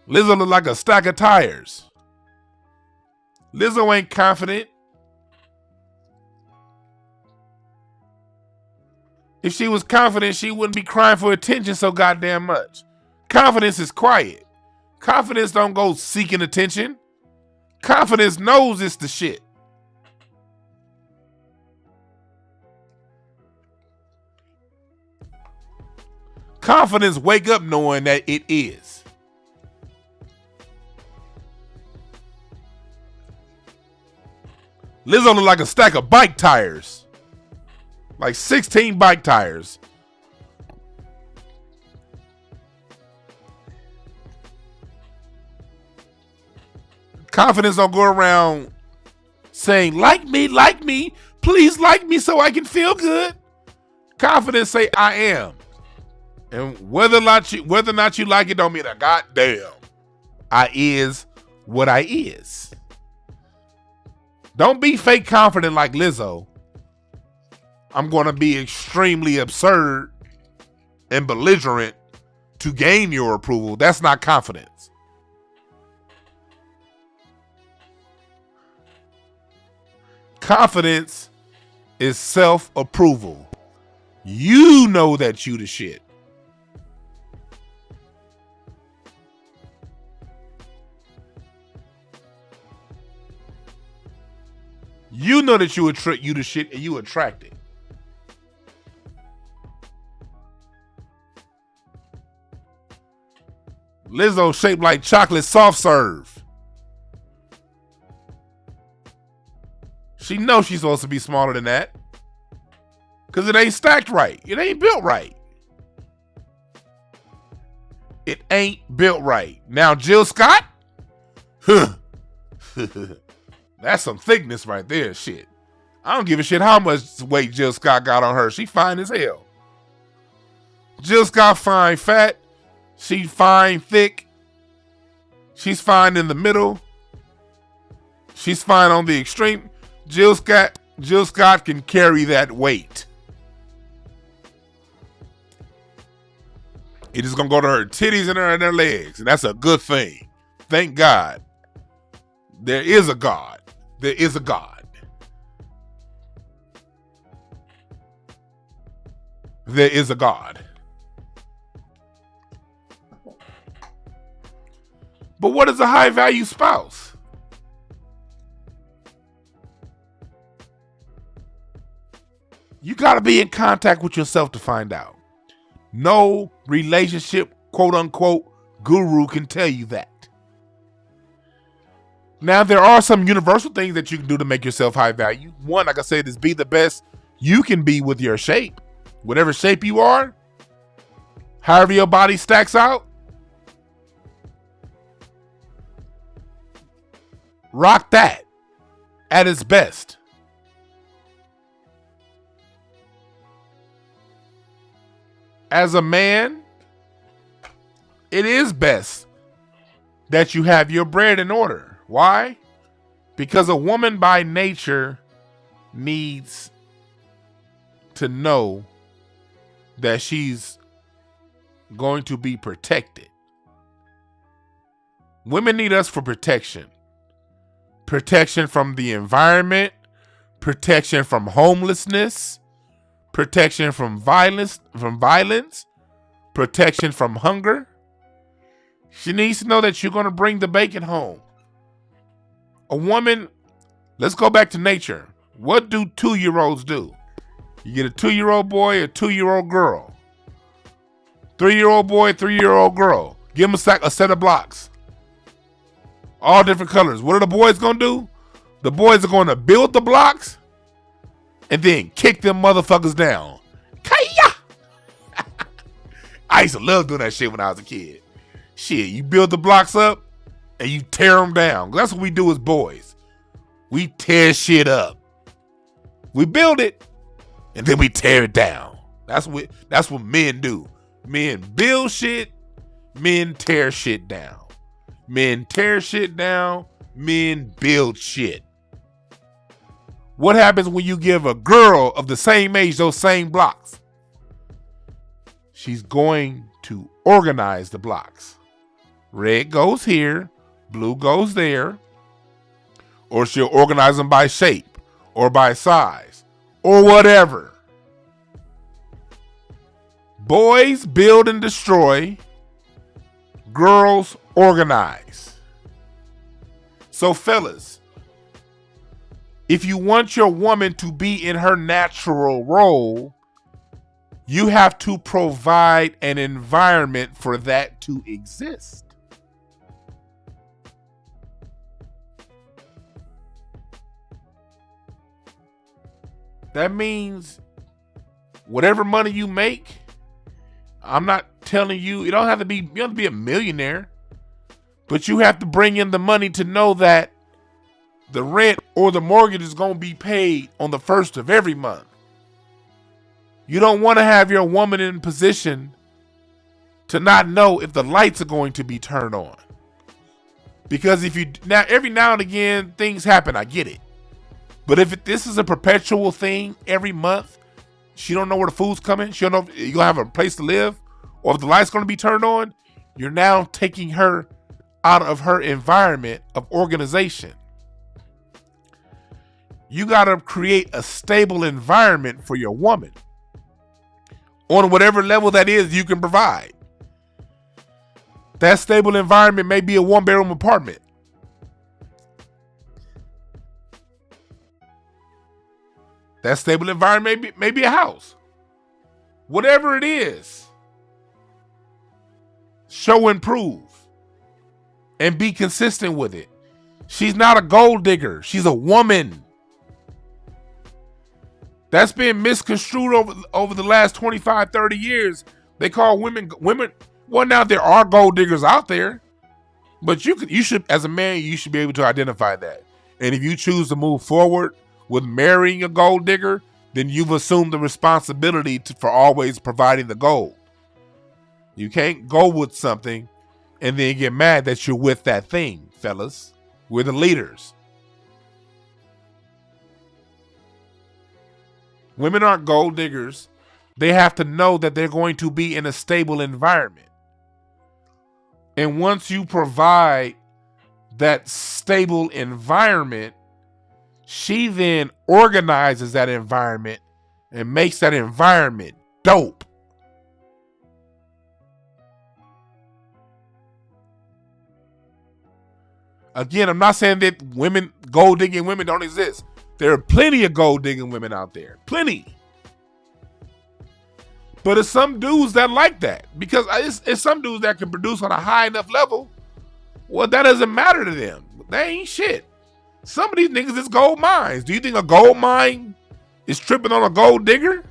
Lizzo look like a stack of tires. Lizzo ain't confident. If she was confident, she wouldn't be crying for attention so goddamn much. Confidence is quiet. Confidence don't go seeking attention. Confidence knows it's the shit. Confidence wake up knowing that it is. Lizzo look like a stack of bike tires. Like 16 bike tires. Confidence don't go around saying, like me, please like me so I can feel good. Confidence say, I am. And whether or not you like it don't mean a goddamn. I is what I is. Don't be fake confident like Lizzo. I'm going to be extremely absurd and belligerent to gain your approval. That's not confidence. Confidence is self-approval. You know that you the shit. You know that you the shit and you attract it. Lizzo shaped like chocolate soft serve. She knows she's supposed to be smaller than that. Because it ain't stacked right. It ain't built right. It ain't built right. Now, Jill Scott? Huh. That's some thickness right there, shit. I don't give a shit how much weight Jill Scott got on her. She fine as hell. Jill Scott fine fat. She fine thick. She's fine in the middle. She's fine on the extreme. Jill Scott can carry that weight. It is gonna go to her titties and her legs, and that's a good thing. Thank God. There is a God. There is a God. There is a God. But what is a high value spouse? You got to be in contact with yourself to find out. No relationship, quote unquote, guru can tell you that. Now, there are some universal things that you can do to make yourself high value. One, like I said, is be the best you can be with your shape. Whatever shape you are, however your body stacks out, rock that at its best. As a man, it is best that you have your bread in order. Why? Because a woman by nature needs to know that she's going to be protected. Women need us for protection. Protection from the environment, protection from homelessness, protection from violence, protection from hunger. She needs to know that you're going to bring the bacon home. A woman, let's go back to nature. What do 2-year-olds do? You get a 2-year-old boy, a 2-year-old girl. 3-year-old boy, 3-year-old girl. Give them a set of blocks. All different colors. What are the boys going to do? The boys are going to build the blocks and then kick them motherfuckers down. Kaya! I used to love doing that shit when I was a kid. Shit, you build the blocks up and you tear them down. That's what we do as boys. We tear shit up. We build it and then we tear it down. That's what men do. Men build shit, men tear shit down. Men tear shit down, men build shit. What happens when you give a girl of the same age those same blocks? She's going to organize the blocks. Red goes here, blue goes there, or she'll organize them by shape or by size or whatever. Boys build and destroy, girls organize. So fellas, if you want your woman to be in her natural role, you have to provide an environment for that to exist. That means whatever money you make, I'm not telling you, you don't have to be a millionaire, but you have to bring in the money to know that the rent or the mortgage is going to be paid on the first of every month. You don't want to have your woman in position to not know if the lights are going to be turned on. Because if you now every now and again things happen, I get it. But if this is a perpetual thing every month, she don't know where the food's coming, she don't know if you're gonna have a place to live, or if the light's gonna be turned on, you're now taking her out of her environment of organization. You gotta create a stable environment for your woman on whatever level that is you can provide. That stable environment may be a 1-bedroom apartment. That stable environment may be a house. Whatever it is, show and prove and be consistent with it. She's not a gold digger. She's a woman. That's been misconstrued over the last 25, 30 years. They call women. Well, now there are gold diggers out there, but you should, as a man, you should be able to identify that. And if you choose to move forward with marrying a gold digger, then you've assumed the responsibility for always providing the gold. You can't go with something and then get mad that you're with that thing, fellas. We're the leaders. Women aren't gold diggers. They have to know that they're going to be in a stable environment. And once you provide that stable environment, she then organizes that environment and makes that environment dope. Again, I'm not saying that gold digging women don't exist. There are plenty of gold digging women out there. Plenty. But it's some dudes that like that, because it's some dudes that can produce on a high enough level. Well, that doesn't matter to them. They ain't shit. Some of these niggas is gold mines. Do you think a gold mine is tripping on a gold digger?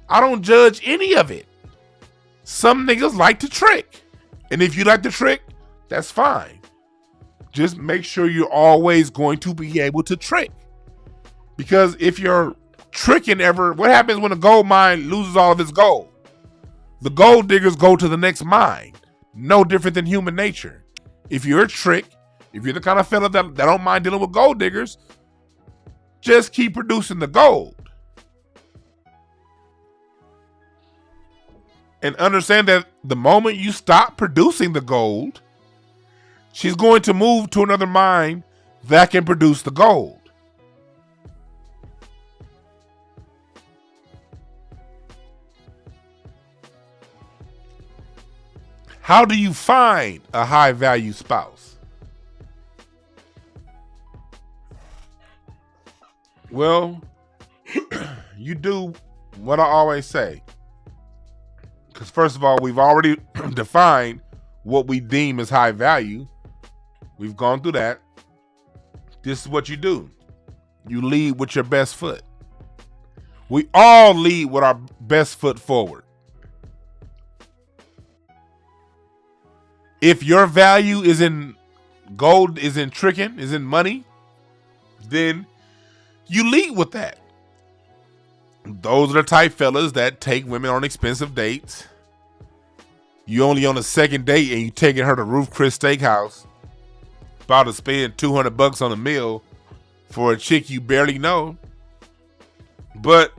I don't judge any of it. Some niggas like to trick. And if you like to trick, that's fine. Just make sure you're always going to be able to trick. Because if you're tricking what happens when a gold mine loses all of its gold? The gold diggers go to the next mine. No different than human nature. If you're a trick, if you're the kind of fella that don't mind dealing with gold diggers, just keep producing the gold. And understand that the moment you stop producing the gold, she's going to move to another mine that can produce the gold. How do you find a high value spouse? Well, you do what I always say. Because first of all, we've already defined what we deem as high value. We've gone through that. This is what you do. You lead with your best foot. We all lead with our best foot forward. If your value is in gold, is in tricking, is in money, then you lead with that. Those are the type fellas that take women on expensive dates. You only on a second date and you taking her to Ruth Chris Steakhouse, about to spend $200 on a meal for a chick you barely know. But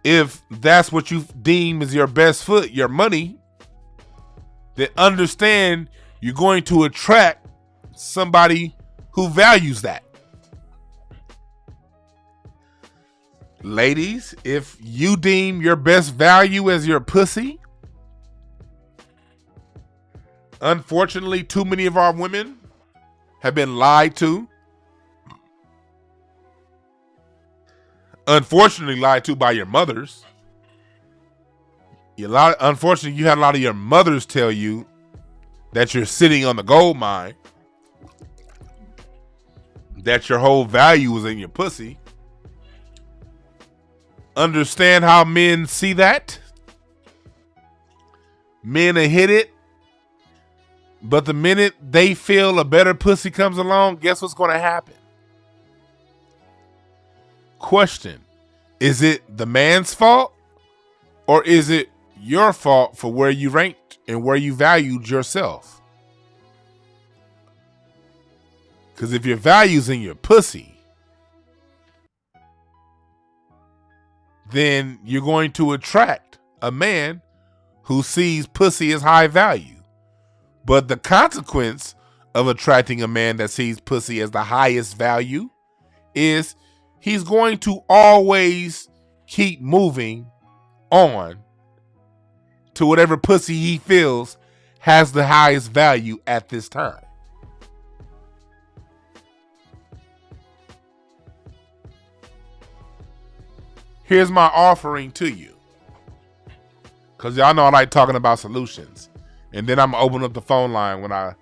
if that's what you deem as your best foot, your money, then understand you're going to attract somebody who values that. Ladies, if you deem your best value as your pussy, unfortunately, too many of our women have been lied to. Unfortunately, lied to by your mothers. Unfortunately, you had a lot of your mothers tell you that you're sitting on the gold mine, that your whole value is in your pussy. Understand how men see that? Men will hit it, but the minute they feel a better pussy comes along, guess what's going to happen? Question: is it the man's fault, or is it your fault for where you ranked and where you valued yourself. Because if your value's in your pussy, then you're going to attract a man who sees pussy as high value. But the consequence of attracting a man that sees pussy as the highest value is he's going to always keep moving on to whatever pussy he feels has the highest value at this time. Here's my offering to you. Because y'all know I like talking about solutions. And then I'm going to open up the phone line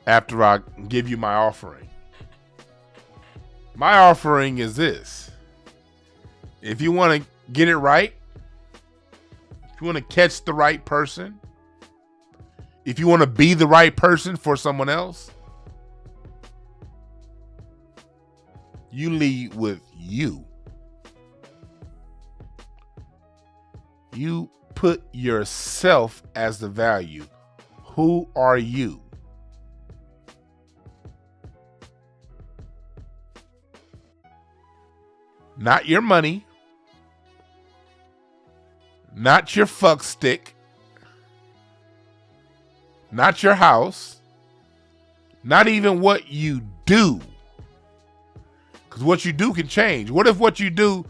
after I give you my offering. My offering is this. If you want to get it right, if you want to catch the right person, if you want to be the right person for someone else, you lead with you. You put yourself as the value. Who are you? Not your money. Not your fuck stick. Not your house. Not even what you do. Because what you do can change. What if what you do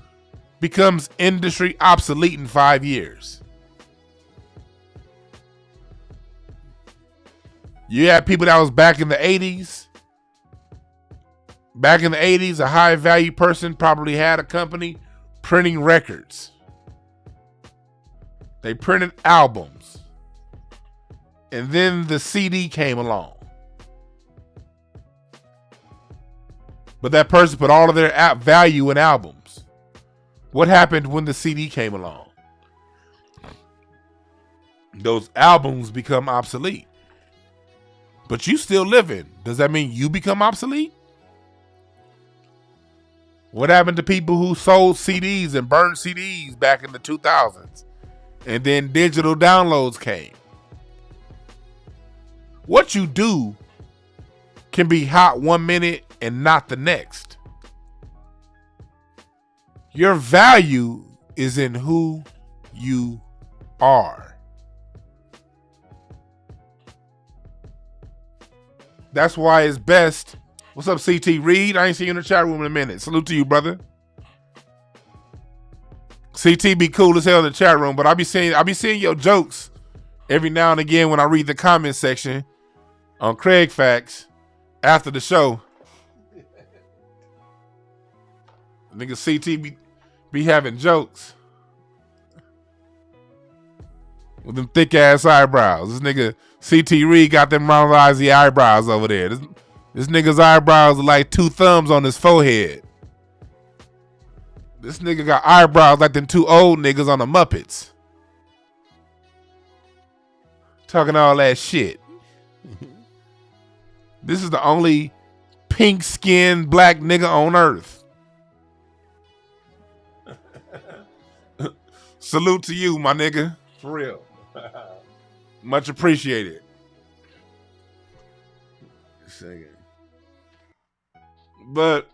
becomes industry obsolete in 5 years? You had people that was back in the 80s. Back in the 80s, a high value person probably had a company printing records. They printed albums. And then the CD came along. But that person put all of their value in albums. What happened when the CD came along? Those albums become obsolete. But you still living. Does that mean you become obsolete? What happened to people who sold CDs and burned CDs back in the 2000s? And then digital downloads came. What you do can be hot 1 minute and not the next. Your value is in who you are. That's why it's best. What's up, CT Reed? I ain't seen you in the chat room in a minute. Salute to you, brother. CT be cool as hell in the chat room, but I be seeing your jokes every now and again when I read the comment section on Craig Facts after the show. Nigga CT be having jokes with them thick ass eyebrows. This nigga CT Reed got them round eyebrows over there. This nigga's eyebrows are like 2 thumbs on his forehead. This nigga got eyebrows like them 2 old niggas on the Muppets. Talking all that shit. This is the only pink-skinned black nigga on earth. Salute to you, my nigga. For real. Much appreciated. But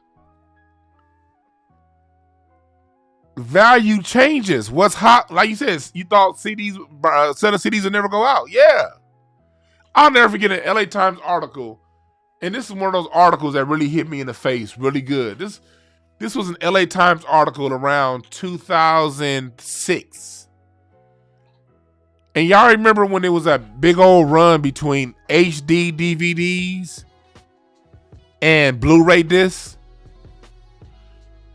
value changes. What's hot, like you said, you thought CDs, selling CDs would never go out. Yeah. I'll never forget an LA Times article. And this is one of those articles that really hit me in the face really good. This was an LA Times article around 2006. And y'all remember when there was a big old run between HD DVDs and Blu-ray discs?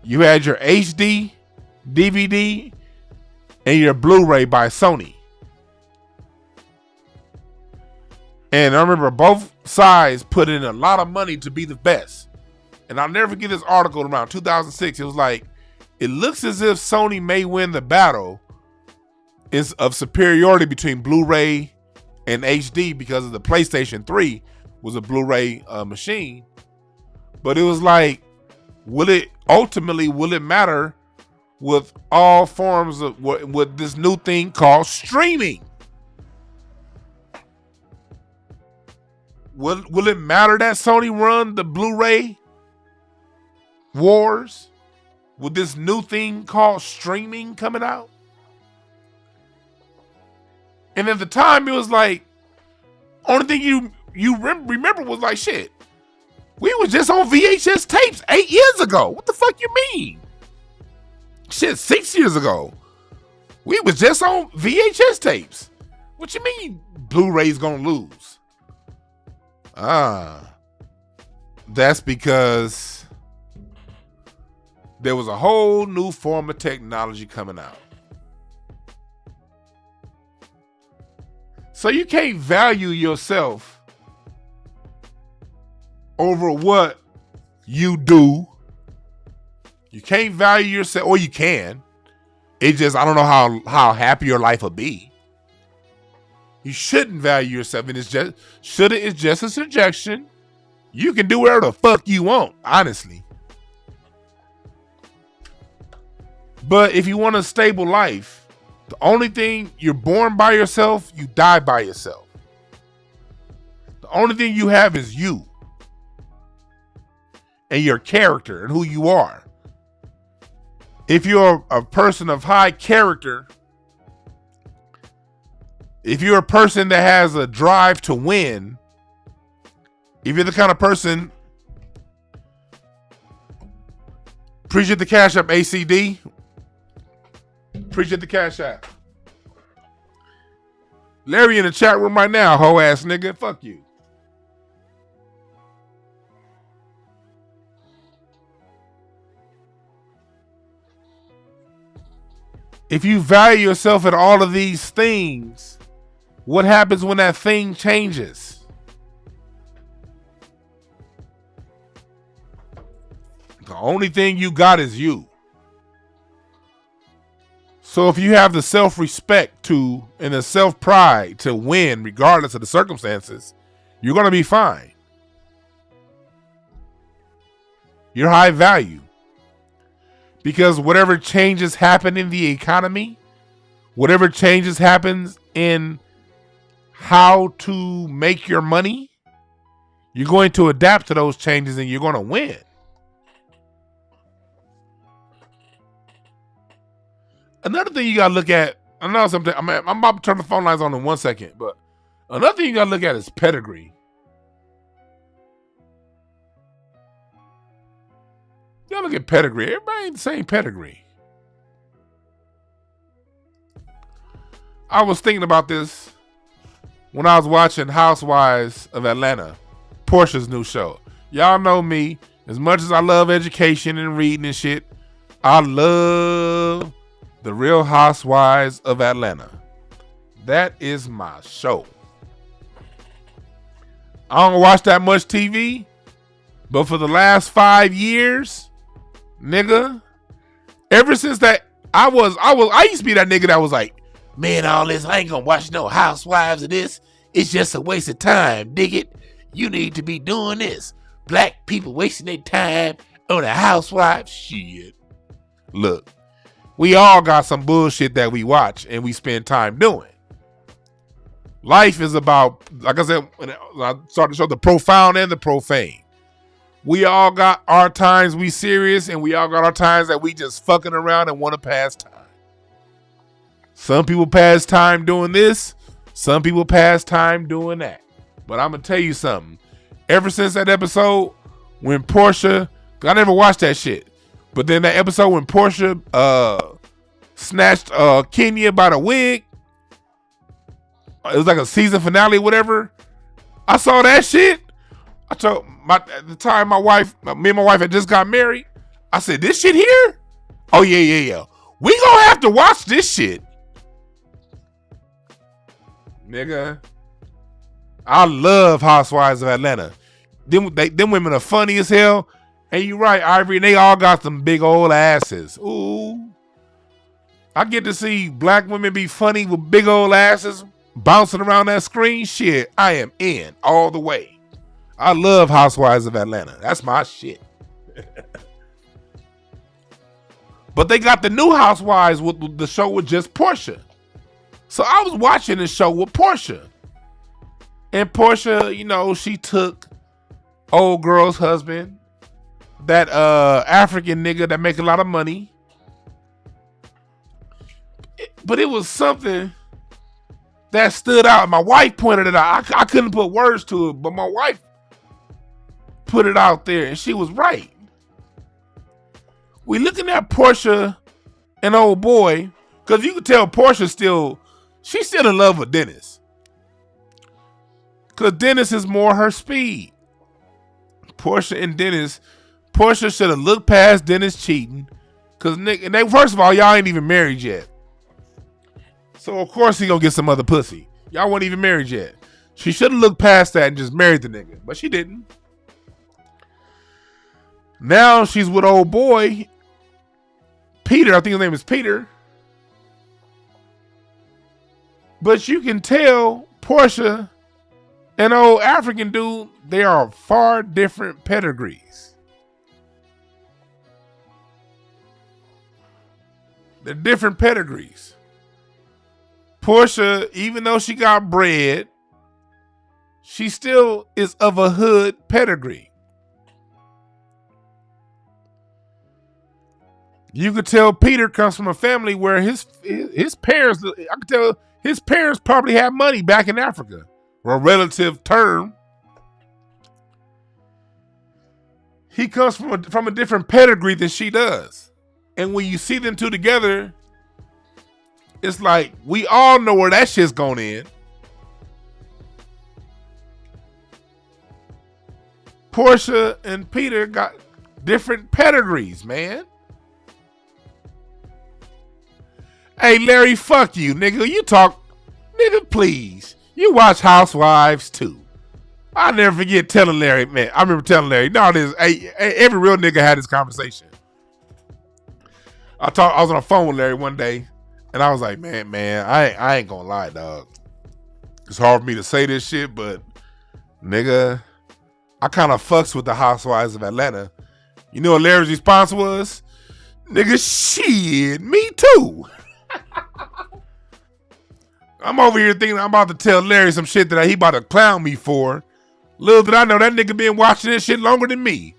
You had your HD DVD and your Blu-ray by Sony. And I remember both sides put in a lot of money to be the best. And I'll never forget this article around 2006. It was like, it looks as if Sony may win the battle is of superiority between Blu-ray and HD because of the PlayStation 3 was a Blu-ray machine. But it was like, will it matter with all forms of with this new thing called streaming. Will it matter that Sony run the Blu-ray wars with this new thing called streaming coming out? And at the time, it was like, only thing you remember was like, shit, we was just on VHS tapes 8 years ago. What the fuck you mean? Shit, 6 years ago. We was just on VHS tapes. What you mean Blu-ray's gonna lose? That's because there was a whole new form of technology coming out. So you can't value yourself over what you do. You can't value yourself, or you can. It just, I don't know how happy your life will be. You shouldn't value yourself, and it's just a suggestion. You can do whatever the fuck you want, honestly. But if you want a stable life, the only thing, you're born by yourself, you die by yourself. The only thing you have is you and your character and who you are. If you're a person of high character, if you're a person that has a drive to win, if you're the kind of person, appreciate the Cash App, ACD. Appreciate the Cash App. Larry in the chat room right now, hoe ass nigga. Fuck you. If you value yourself in all of these things, what happens when that thing changes? The only thing you got is you. So if you have the self-respect to and the self-pride to win regardless of the circumstances, you're going to be fine. You're high value. Because whatever changes happen in the economy, whatever changes happens in how to make your money, you're going to adapt to those changes and you're going to win. Another thing you got to look at, I know something, I'm about to turn the phone lines on in 1 second, but another thing you got to look at is pedigree. You gotta look at pedigree. Everybody ain't the same pedigree. I was thinking about this when I was watching Housewives of Atlanta, Portia's new show. Y'all know me. As much as I love education and reading and shit, I love The Real Housewives of Atlanta. That is my show. I don't watch that much TV, but for the last 5 years, nigga, ever since that, I used to be that nigga that was like, man, all this, I ain't gonna watch no Housewives of this. It's just a waste of time, dig it? You need to be doing this. Black people wasting their time on a housewife. Shit. Look, we all got some bullshit that we watch and we spend time doing. Life is about, like I said, when I started to show the profound and the profane. We all got our times we serious, and we all got our times that we just fucking around and want to pass time. Some people pass time doing this. Some people pass time doing that. But I'm going to tell you something. Ever since that episode when Portia, I never watched that shit, but then that episode when Portia snatched Kenya by the wig, it was like a season finale, whatever. I saw that shit. I told at the time me and my wife had just got married. I said, this shit here? Oh yeah. We gonna have to watch this shit. Nigga. I love Housewives of Atlanta. Them women are funny as hell. And you right, Ivory, they all got some big old asses. Ooh. I get to see black women be funny with big old asses bouncing around that screen. Shit, I am in all the way. I love Housewives of Atlanta. That's my shit. But they got the new housewives with the show with just Portia. So I was watching the show with Portia. And Portia, you know, she took old girl's husband, that African nigga that make a lot of money. But it was something that stood out. My wife pointed it out. I couldn't put words to it, but my wife put it out there, and she was right. We looking at Portia and old boy, because you can tell Portia she's still in love with Dennis. Because Dennis is more her speed. Portia and Dennis, Portia should have looked past Dennis cheating. Because first of all, y'all ain't even married yet. So of course he gonna get some other pussy. Y'all weren't even married yet. She should have looked past that and just married the nigga. But she didn't. Now she's with old boy Peter. I think his name is Peter. But you can tell Portia and old African dude, they are far different pedigrees. They're different pedigrees. Portia, even though she got bread, she still is of a hood pedigree. You could tell Peter comes from a family where his parents, I could tell his parents probably had money back in Africa, or a relative term. He comes from a different pedigree than she does. And when you see them two together, it's like, we all know where that shit's going in. Portia and Peter got different pedigrees, man. Hey, Larry, fuck you, nigga. You talk, nigga, please. You watch Housewives, too. I'll never forget telling Larry, man. I remember telling Larry, no, every real nigga had this conversation. I was on the phone with Larry one day, and I was like, man, I ain't gonna lie, dog. It's hard for me to say this shit, but, nigga, I kind of fucks with the Housewives of Atlanta. You know what Larry's response was? Nigga, shit, me too. I'm over here thinking I'm about to tell Larry some shit that he about to clown me for. Little did I know that nigga been watching this shit longer than me.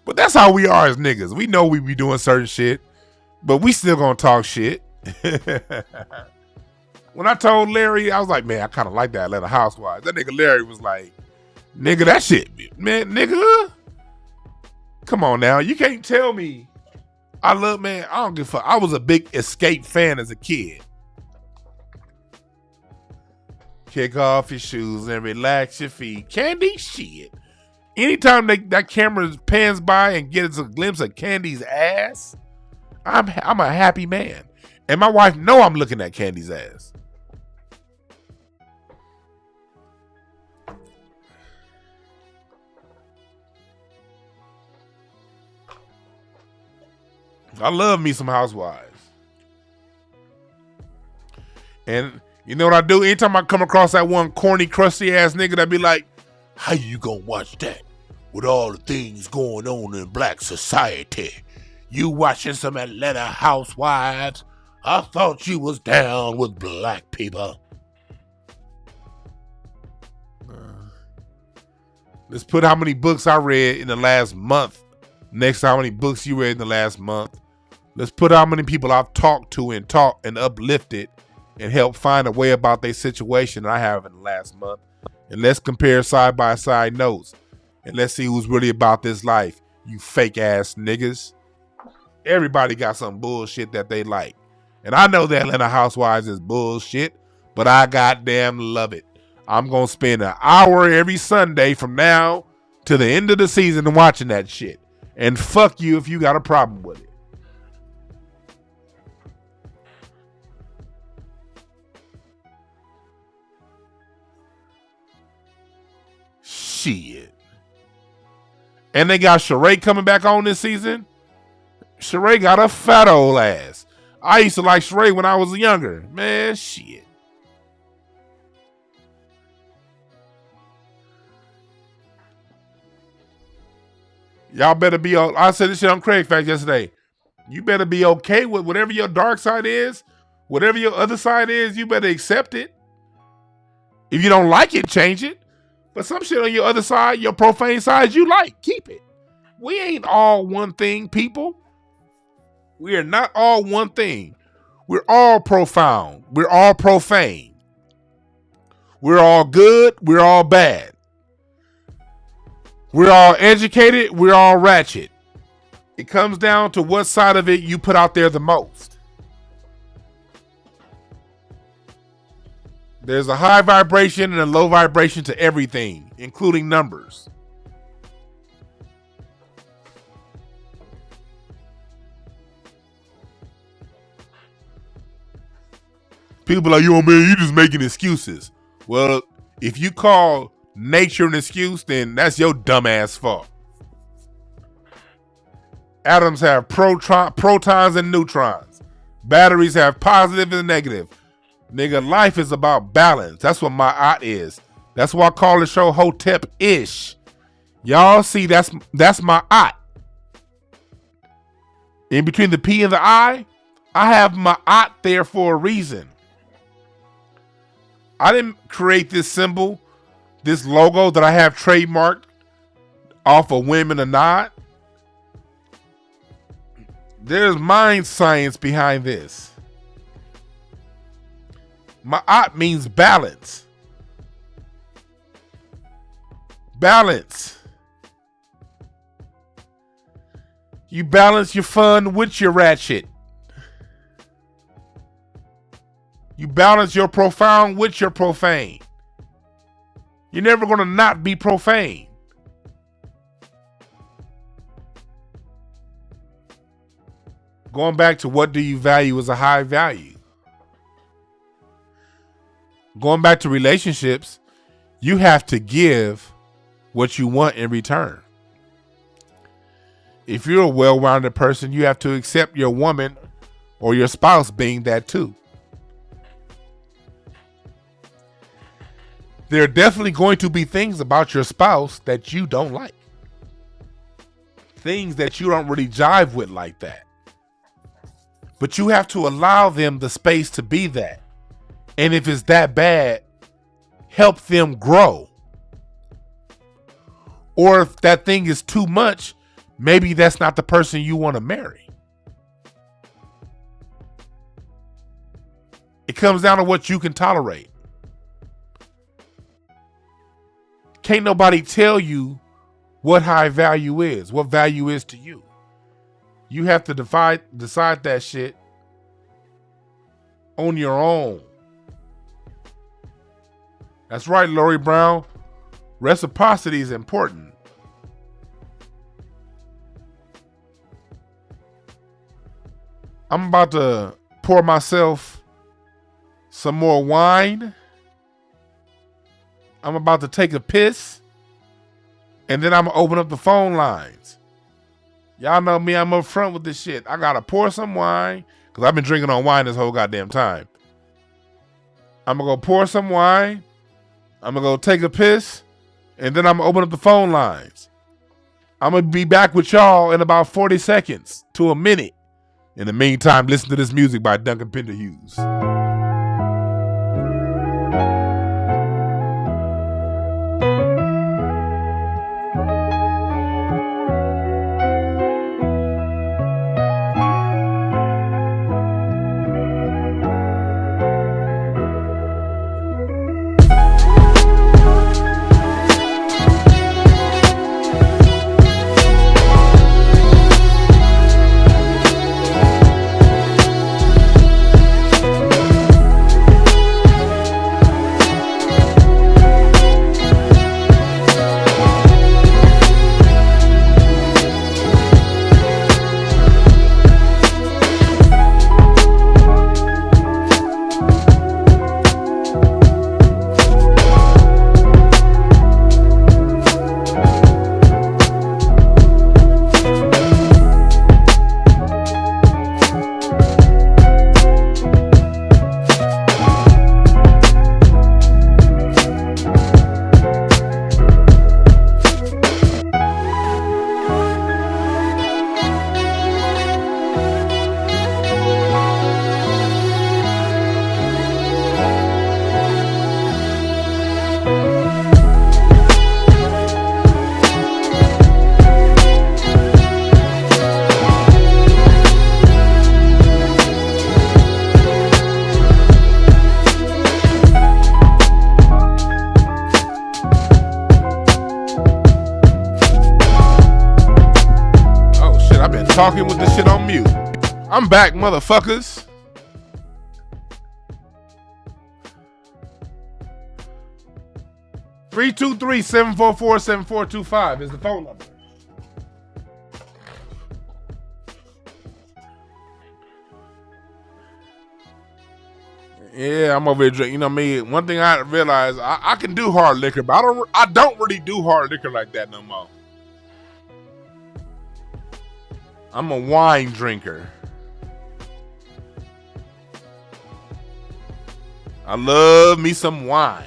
But that's how we are as niggas. We know we be doing certain shit, but we still gonna talk shit. When I told Larry, I was like, man, I kind of like that Atlanta Housewives. That nigga Larry was like, nigga, that shit, man, nigga. Come on now. You can't tell me. I don't give a fuck. I was a big Escape fan as a kid. Kick off your shoes and relax your feet. Candy, shit. Anytime that camera pans by and gets a glimpse of Candy's ass, I'm a happy man. And my wife know I'm looking at Candy's ass. I love me some Housewives. And you know what I do? Anytime I come across that one corny, crusty ass nigga that be like, how you gonna watch that with all the things going on in black society? You watching some Atlanta Housewives? I thought you was down with black people. Let's put how many books I read in the last month next to how many books you read in the last month. Let's put how many people I've talked to and uplifted and helped find a way about their situation I have in the last month. And let's compare side by side notes. And let's see who's really about this life. You fake ass niggas. Everybody got some bullshit that they like. And I know that Atlanta Housewives is bullshit, but I goddamn love it. I'm going to spend an hour every Sunday from now to the end of the season watching that shit. And fuck you if you got a problem with it. Shit. And they got Sheree coming back on this season. Sheree got a fat old ass. I used to like Sheree when I was younger. Man, shit. Y'all better be. I said this shit on Craig Facts yesterday. You better be okay with whatever your dark side is, whatever your other side is. You better accept it. If you don't like it, change it. But some shit on your other side, your profane side, you like, keep it. We ain't all one thing, people. We are not all one thing. We're all profound. We're all profane. We're all good. We're all bad. We're all educated. We're all ratchet. It comes down to what side of it you put out there the most. There's a high vibration and a low vibration to everything, including numbers. People are like, yo, man, you just making excuses. Well, if you call nature an excuse, then that's your dumbass fault. Atoms have protons and neutrons. Batteries have positive and negative. Nigga, life is about balance. That's what my art is. That's why I call the show Hotepish. Y'all see, that's my art. In between the P and the I have my art there for a reason. I didn't create this symbol, this logo that I have trademarked off of women or not. There's mind science behind this. Ma'at means balance. Balance. You balance your fun with your ratchet. You balance your profound with your profane. You're never going to not be profane. Going back to what do you value as a high value? Going back to relationships, you have to give what you want in return. If you're a well-rounded person, you have to accept your woman or your spouse being that too. There are definitely going to be things about your spouse that you don't like. Things that you don't really jive with like that. But you have to allow them the space to be that. And if it's that bad, help them grow. Or if that thing is too much, maybe that's not the person you want to marry. It comes down to what you can tolerate. Can't nobody tell you what high value is, what value is to you. You have to decide that shit on your own. That's right, Lori Brown. Reciprocity is important. I'm about to pour myself some more wine. I'm about to take a piss. And then I'm going to open up the phone lines. Y'all know me, I'm up front with this shit. I got to pour some wine because I've been drinking on wine this whole goddamn time. I'm going to go pour some wine. I'm going to go take a piss. And then I'm going to open up the phone lines. I'm going to be back with y'all in about 40 seconds to a minute. In the meantime, listen to this music by Duncan Pender Hughes. talking with the shit on mute. I'm back, motherfuckers. Three 323-744-7425 is the phone number. Yeah, I'm over here drinking. You know me. One thing I realized, I can do hard liquor, but I don't really do hard liquor like that no more. I'm a wine drinker. I love me some wine.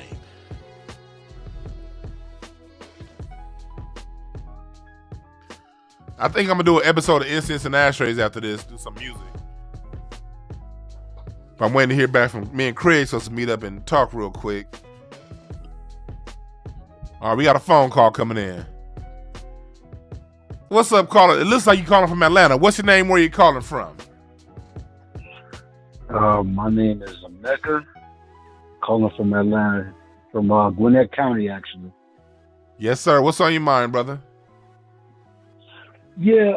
I think I'm gonna do an episode of Incense and Ashtrays after this. Do some music. I'm waiting to hear back from me and Craig, so let's meet up and talk real quick. All right, we got a phone call coming in. What's up, caller? It looks like you calling from Atlanta. What's your name? Where you calling from? My name is Mecca. Calling from Atlanta, from Gwinnett County, actually. Yes, sir. What's on your mind, brother? Yeah.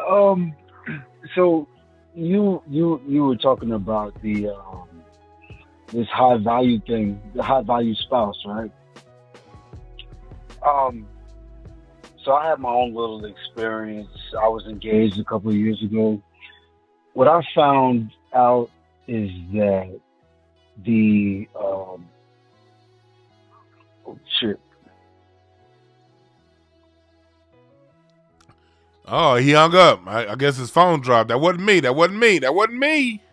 So you were talking about the this high value thing, the high value spouse, right? So I had my own little experience. I was engaged a couple of years ago. What I found out is that the Oh, he hung up. I guess his phone dropped. That wasn't me. That wasn't me. That wasn't me.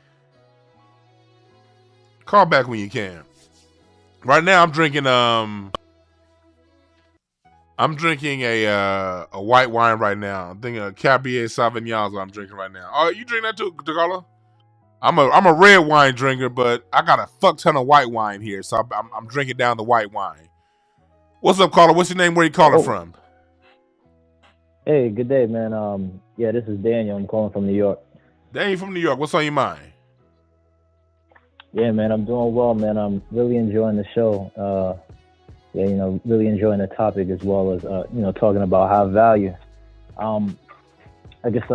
Call back when you can. Right now, I'm drinking a white wine right now. I'm thinking a Cabernet Sauvignon is what I'm drinking right now. Oh, you drink that too, Tagala? I'm a red wine drinker, but I got a fuck ton of white wine here, so I'm drinking down the white wine. What's up, caller? What's your name? Where you calling from? Hey, good day, man. Yeah, this is Daniel. I'm calling from New York. Daniel from New York. What's on your mind? Yeah, man, I'm doing well, man. I'm really enjoying the show. Yeah, you know, really enjoying the topic as well as, you know, talking about high value. I guess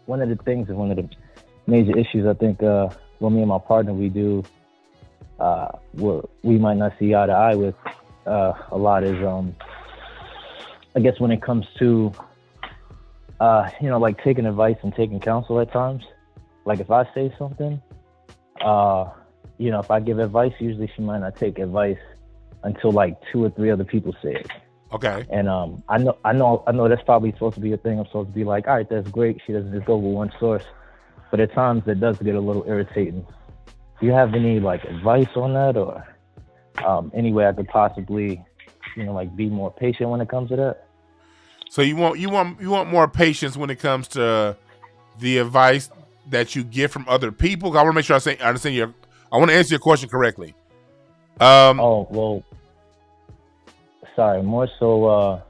one of the things, one of the major issues I think, well, me and my partner, we do, we might not see eye to eye with a lot is, I guess when it comes to, you know, like taking advice and taking counsel at times. Like if I say something, you know, if I give advice, usually she might not take advice until like 2 or 3 other people say it. Okay. And I know that's probably supposed to be a thing. I'm supposed to be like, all right, that's great. She doesn't just go with one source. But at times it does get a little irritating. Do you have any like advice on that, or any way I could possibly, you know, like be more patient when it comes to that? So you want more patience when it comes to the advice that you get from other people? I want to make sure I understand I want to answer your question correctly. Oh, well, sorry. More so,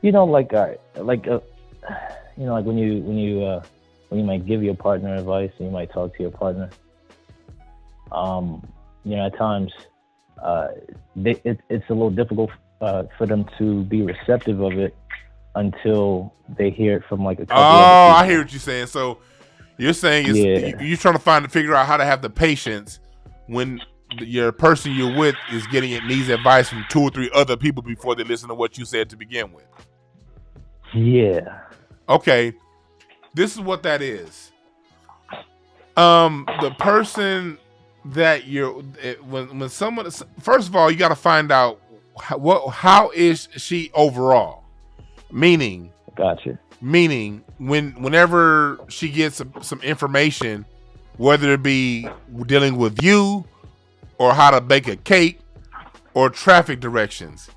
you know, like, you know, like when you might give your partner advice and you might talk to your partner. You know, at times, it's a little difficult for them to be receptive of it until they hear it from like a couple other people. I hear what you're saying. So you're saying you're trying to figure out how to have the patience when your person you're with is needs advice from 2 or 3 other people before they listen to what you said to begin with. Yeah. Okay. This is what that is. The person that when someone, first of all, you got to find out how is she overall. Meaning, gotcha. Meaning, whenever she gets some information, whether it be dealing with you, or how to bake a cake, or traffic directions,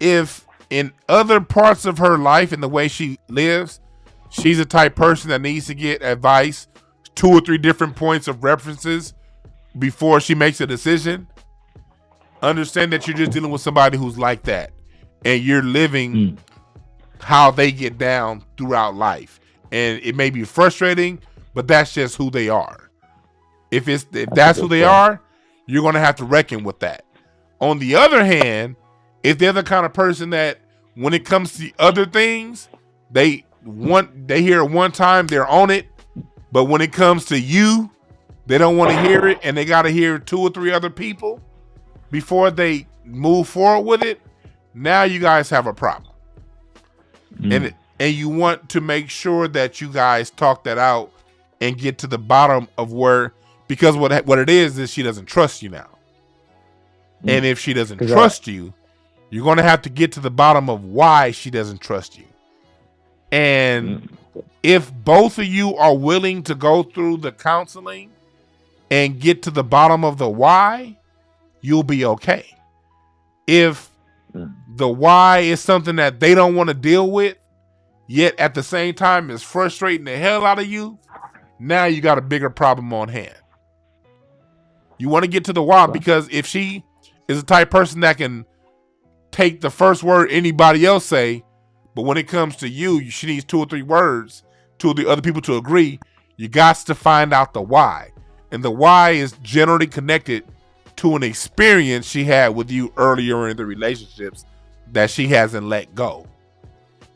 if in other parts of her life and the way she lives, she's the type person that needs to get advice, 2 or 3 different points of references before she makes a decision, understand that you're just dealing with somebody who's like that, and you're living how they get down throughout life. And it may be frustrating, but that's just who they are. If that's who they are, you're going to have to reckon with that. On the other hand, if they're the kind of person that when it comes to other things, they they hear it one time, they're on it. But when it comes to you, they don't want to hear it, and they got to hear 2 or 3 other people before they move forward with it. Now you guys have a problem, and you want to make sure that you guys talk that out and get to the bottom of where, because what it is she doesn't trust you now, and if she doesn't trust you, you're going to have to get to the bottom of why she doesn't trust you. And if both of you are willing to go through the counseling and get to the bottom of the why, you'll be okay. If the why is something that they don't want to deal with, yet at the same time is frustrating the hell out of you, now you got a bigger problem on hand. You want to get to the why, because if she is the type person that can take the first word anybody else say, but when it comes to you, she needs 2 or 3 words, 2 of the other people to agree, you got to find out the why. And the why is generally connected to an experience she had with you earlier in the relationships that she hasn't let go.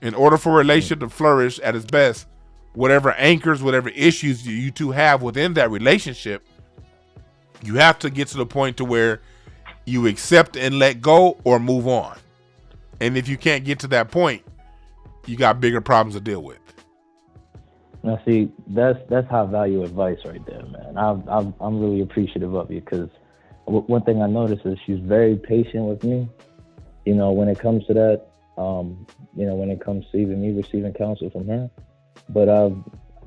In order for a relationship to flourish at its best, whatever anchors, whatever issues you two have within that relationship, you have to get to the point to where you accept and let go or move on. And if you can't get to that point, you got bigger problems to deal with. Now, see, that's high value advice right there, man. I'm really appreciative of you, because one thing I noticed is she's very patient with me. You know, when it comes to that, you know, when it comes to even me receiving counsel from her. But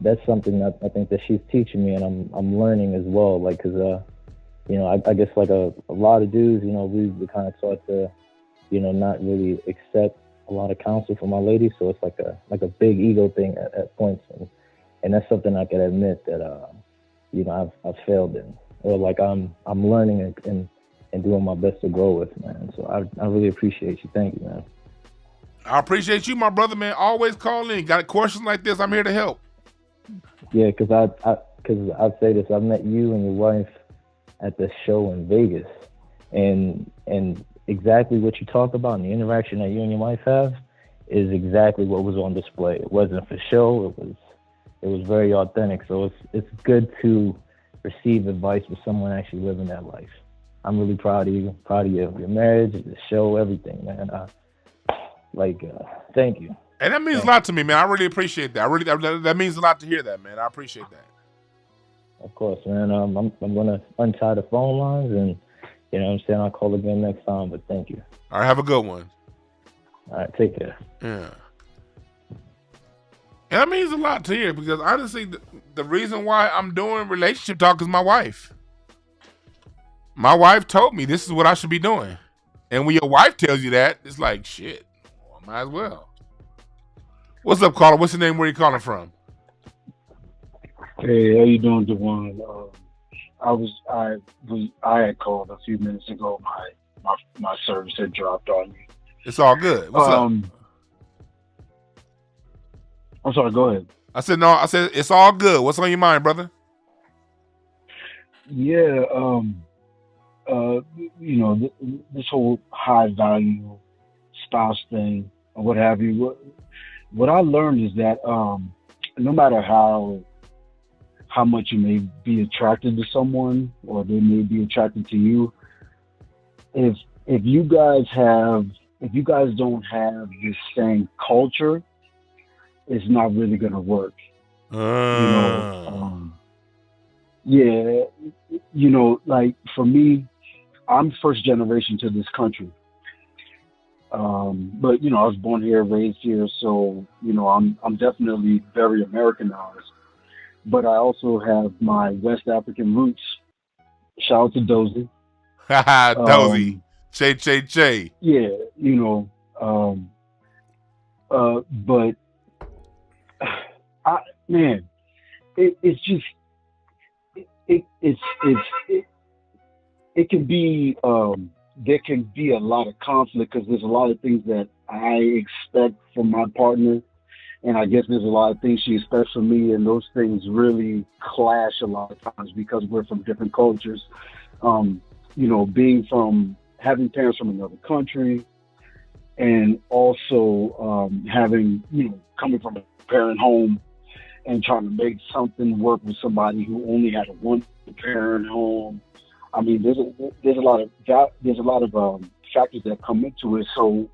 that's something that I think that she's teaching me, and I'm learning as well. Like, cause you know, I guess like a lot of dudes, you know, we kind of taught to, you know, not really accept a lot of counsel from our ladies. So it's like a big ego thing at points, and that's something I can admit that you know, I've failed in, or like I'm learning and doing my best to grow with, man. So I really appreciate you. Thank you, man. I appreciate you, my brother, man. Always call in. Got questions like this, I'm here to help. Yeah, because I'll say this. I met you and your wife at the show in Vegas, and exactly what you talk about and the interaction that you and your wife have is exactly what was on display. It wasn't for show. It was very authentic. So it's good to receive advice with someone actually living that life. I'm really proud of you. Proud of your marriage, the show, everything, man. Thank you. And that means a lot to me, man. I really appreciate that. That means a lot to hear that, man. I appreciate that. Of course, man. I'm gonna untie the phone lines, and you know what I'm saying, I'll call again next time. But thank you. All right, have a good one. All right, take care. Yeah. And that means a lot to hear, because honestly, the reason why I'm doing relationship talk is my wife. My wife told me this is what I should be doing. And when your wife tells you that, it's like, shit, well, I might as well. What's up, caller? What's your name? Where you calling from? Hey, how you doing, Dwan? I had called a few minutes ago. My service had dropped on you. It's all good. What's up? I'm sorry, go ahead. I said it's all good. What's on your mind, brother? Yeah, you know, this whole high value spouse thing or what have you. What I learned is that no matter how much you may be attracted to someone, or they may be attracted to you, if you guys don't have the same culture, it's not really gonna work. You know, yeah, you know, like for me, I'm first generation to this country. But you know, I was born here, raised here, so you know, I'm definitely very Americanized. But I also have my West African roots. Shout out to Dozy. Dozy. Che. Yeah, you know, but it's just it can be there can be a lot of conflict, because there's a lot of things that I expect from my partner, and I guess there's a lot of things she expects from me, and those things really clash a lot of times because we're from different cultures. You know, having parents from another country, and also having, coming from a parent home and trying to make something work with somebody who only had a one parent home. I mean, there's a lot of factors that come into it. So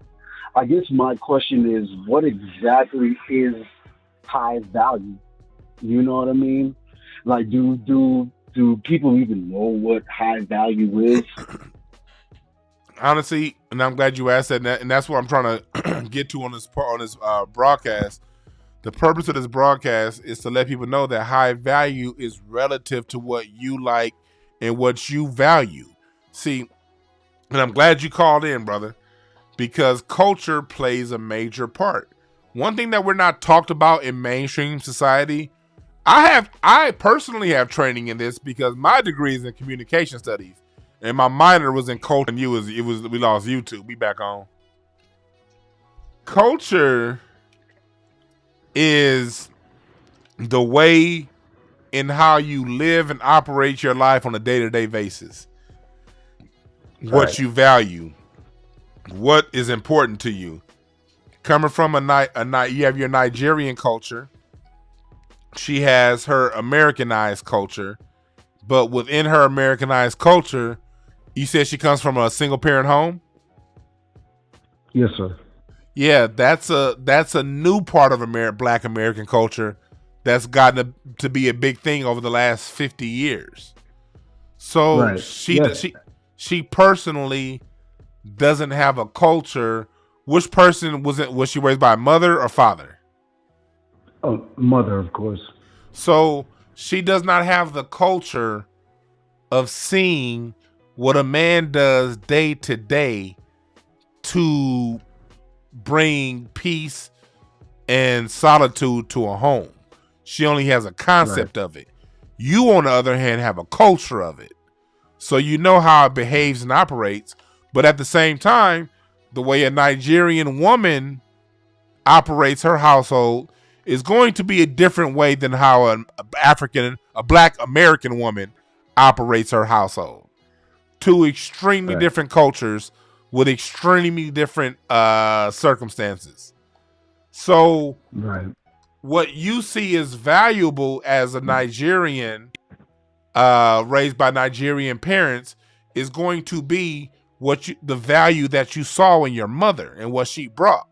I guess my question is, what exactly is high value? You know what I mean? Like, do people even know what high value is? Honestly, and I'm glad you asked that, and that's what I'm trying to get to on this broadcast. The purpose of this broadcast is to let people know that high value is relative to what you like and what you value. See, and I'm glad you called in, brother, because culture plays a major part. One thing that we're not talked about in mainstream society, I personally have training in this because my degree is in communication studies and my minor was in culture, and we lost YouTube. We back on. Culture is the way in how you live and operate your life on a day-to-day basis. What you value, what is important to you. Coming from you have your Nigerian culture. She has her Americanized culture, but within her Americanized culture, you said she comes from a single parent home? Yes, sir. Yeah, that's a new part of Black American culture that's gotten to be a big thing over the last 50 years. So she personally doesn't have a culture. Which person was she raised by, mother or father? Oh, mother, of course. So she does not have the culture of seeing what a man does day to day to bring peace and solitude to a home. She only has a concept of it. You, on the other hand, have a culture of it. So you know how it behaves and operates. But at the same time, the way a Nigerian woman operates her household is going to be a different way than how a Black American woman operates her household. Two extremely different cultures with extremely different circumstances. So what you see is valuable as a Nigerian raised by Nigerian parents is going to be the value that you saw in your mother and what she brought.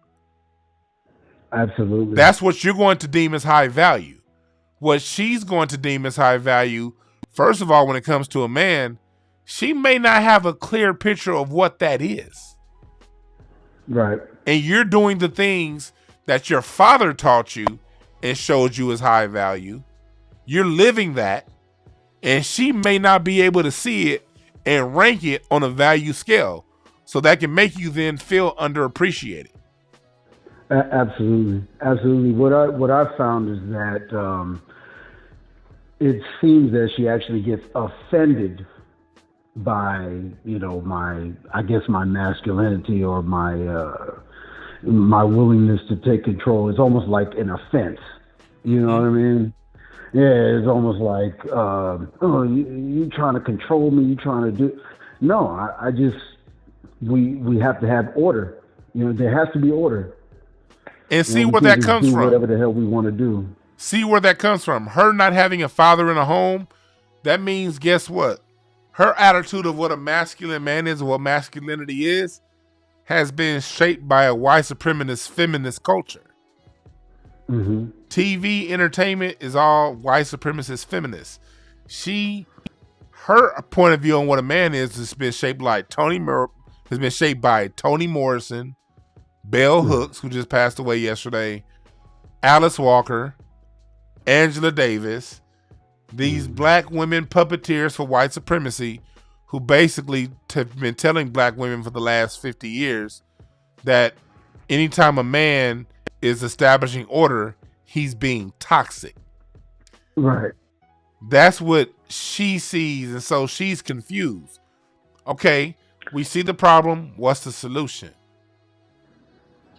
Absolutely. That's what you're going to deem as high value. What she's going to deem as high value, first of all, when it comes to a man, she may not have a clear picture of what that is. Right. And you're doing the things that your father taught you and showed you as high value. You're living that, and she may not be able to see it and rank it on a value scale. So that can make you then feel underappreciated. Absolutely. Absolutely. What I found is that it seems that she actually gets offended by, my masculinity or my willingness to take control. It's almost like an offense. You know what I mean? Yeah, it's almost like, you trying to control me, you trying to do. No, I just, we have to have order. There has to be order. And see where that comes from. Whatever the hell we want to do. See where that comes from. Her not having a father in a home, that means, guess what? Her attitude of what a masculine man is, what masculinity is, has been shaped by a white supremacist feminist culture. Mm-hmm. TV entertainment is all white supremacist feminists. Her point of view on what a man is has been shaped by Toni Morrison, Bell Hooks, who just passed away yesterday, Alice Walker, Angela Davis, these Black women puppeteers for white supremacy, who basically have been telling Black women for the last 50 years that anytime a man is establishing order, he's being toxic. Right. That's what she sees, and so she's confused. Okay, we see the problem. What's the solution?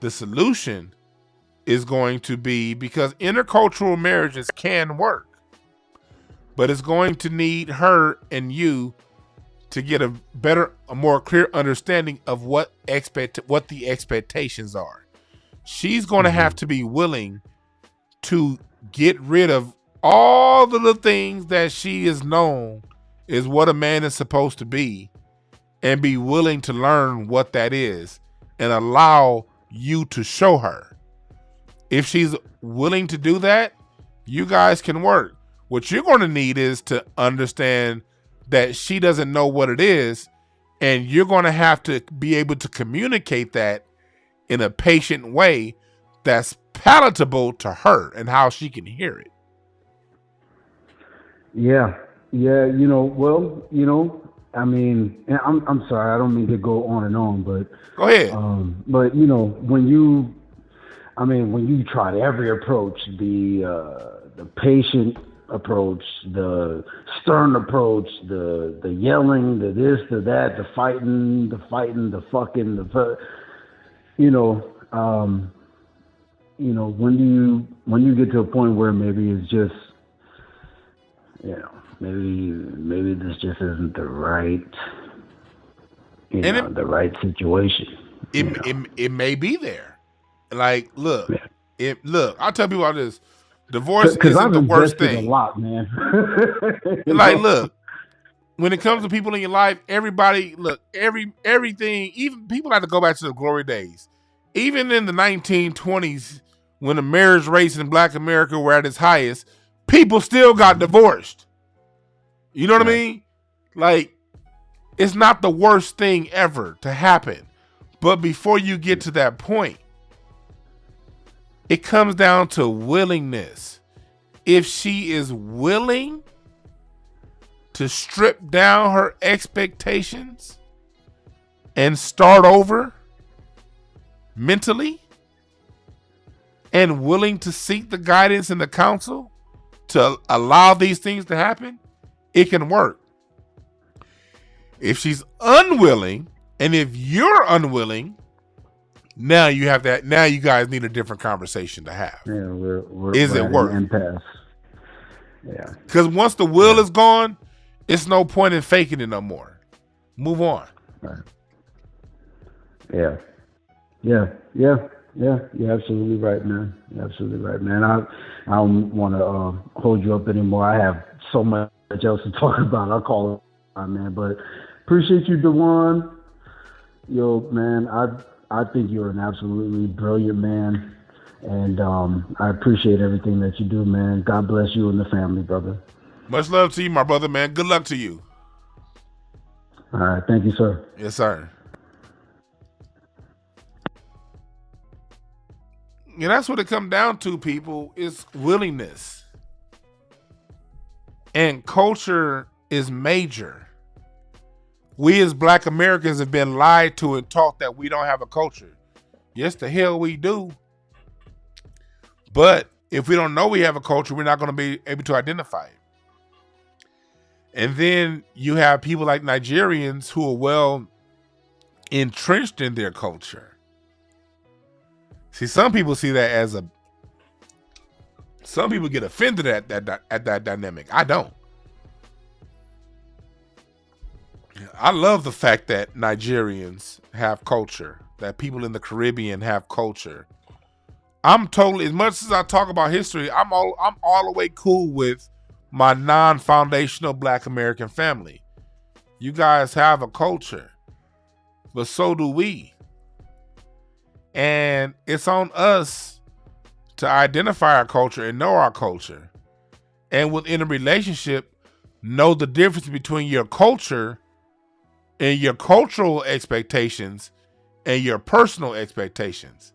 The solution is going to be, because intercultural marriages can work, but it's going to need her and you to get a more clear understanding of what the expectations are. She's going to have to be willing to get rid of all of the things that she is known is what a man is supposed to be, and be willing to learn what that is and allow you to show her. If she's willing to do that, you guys can work. What you're going to need is to understand that she doesn't know what it is, and you're going to have to be able to communicate that in a patient way that's palatable to her and how she can hear it. Yeah, you know, well, you know, I mean, and I'm sorry, I don't mean to go on and on, but go ahead. But you know, when you tried every approach, the patient approach, the stern approach, the yelling, the this, the that, the fighting, the fucking, when you get to a point where maybe it's just, you know, maybe this just isn't the right, the right situation. It may be there. Like, look, I'll tell people about this. Divorce isn't the worst thing. A lot, man. Like, look, when it comes to people in your life, everybody, look, everything, even people have to go back to the glory days. Even in the 1920s, when the marriage rates in Black America were at its highest, people still got divorced. You know what I mean? Like, it's not the worst thing ever to happen. But before you get to that point, it comes down to willingness. If she is willing to strip down her expectations and start over mentally, and willing to seek the guidance and the counsel to allow these things to happen, it can work. If she's unwilling, and if you're unwilling, now you have that. Now you guys need a different conversation to have. Yeah, we're is it worth? Impasse. Yeah. Because once the will is gone, it's no point in faking it no more. Move on. Right. Yeah. You're absolutely right, man. You're absolutely right, man. I don't want to hold you up anymore. I have so much else to talk about. I'll call it, man. But appreciate you, Dwann. Yo, man, I think you're an absolutely brilliant man, and I appreciate everything that you do, man. God bless you and the family, brother. Much love to you, my brother, man. Good luck to you. All right, thank you, sir. Yes, sir. Yeah, that's what it comes down to, people, is willingness. And culture is major. We as Black Americans have been lied to and taught that we don't have a culture. Yes, the hell we do. But if we don't know we have a culture, we're not going to be able to identify it. And then you have people like Nigerians who are well entrenched in their culture. See, some people see that as some people get offended at that dynamic. I don't. I love the fact that Nigerians have culture, that people in the Caribbean have culture. I'm totally, as much as I talk about history, I'm all the way cool with my non-foundational Black American family. You guys have a culture, but so do we. And it's on us to identify our culture and know our culture. And within a relationship, know the difference between your culture and your cultural expectations and your personal expectations.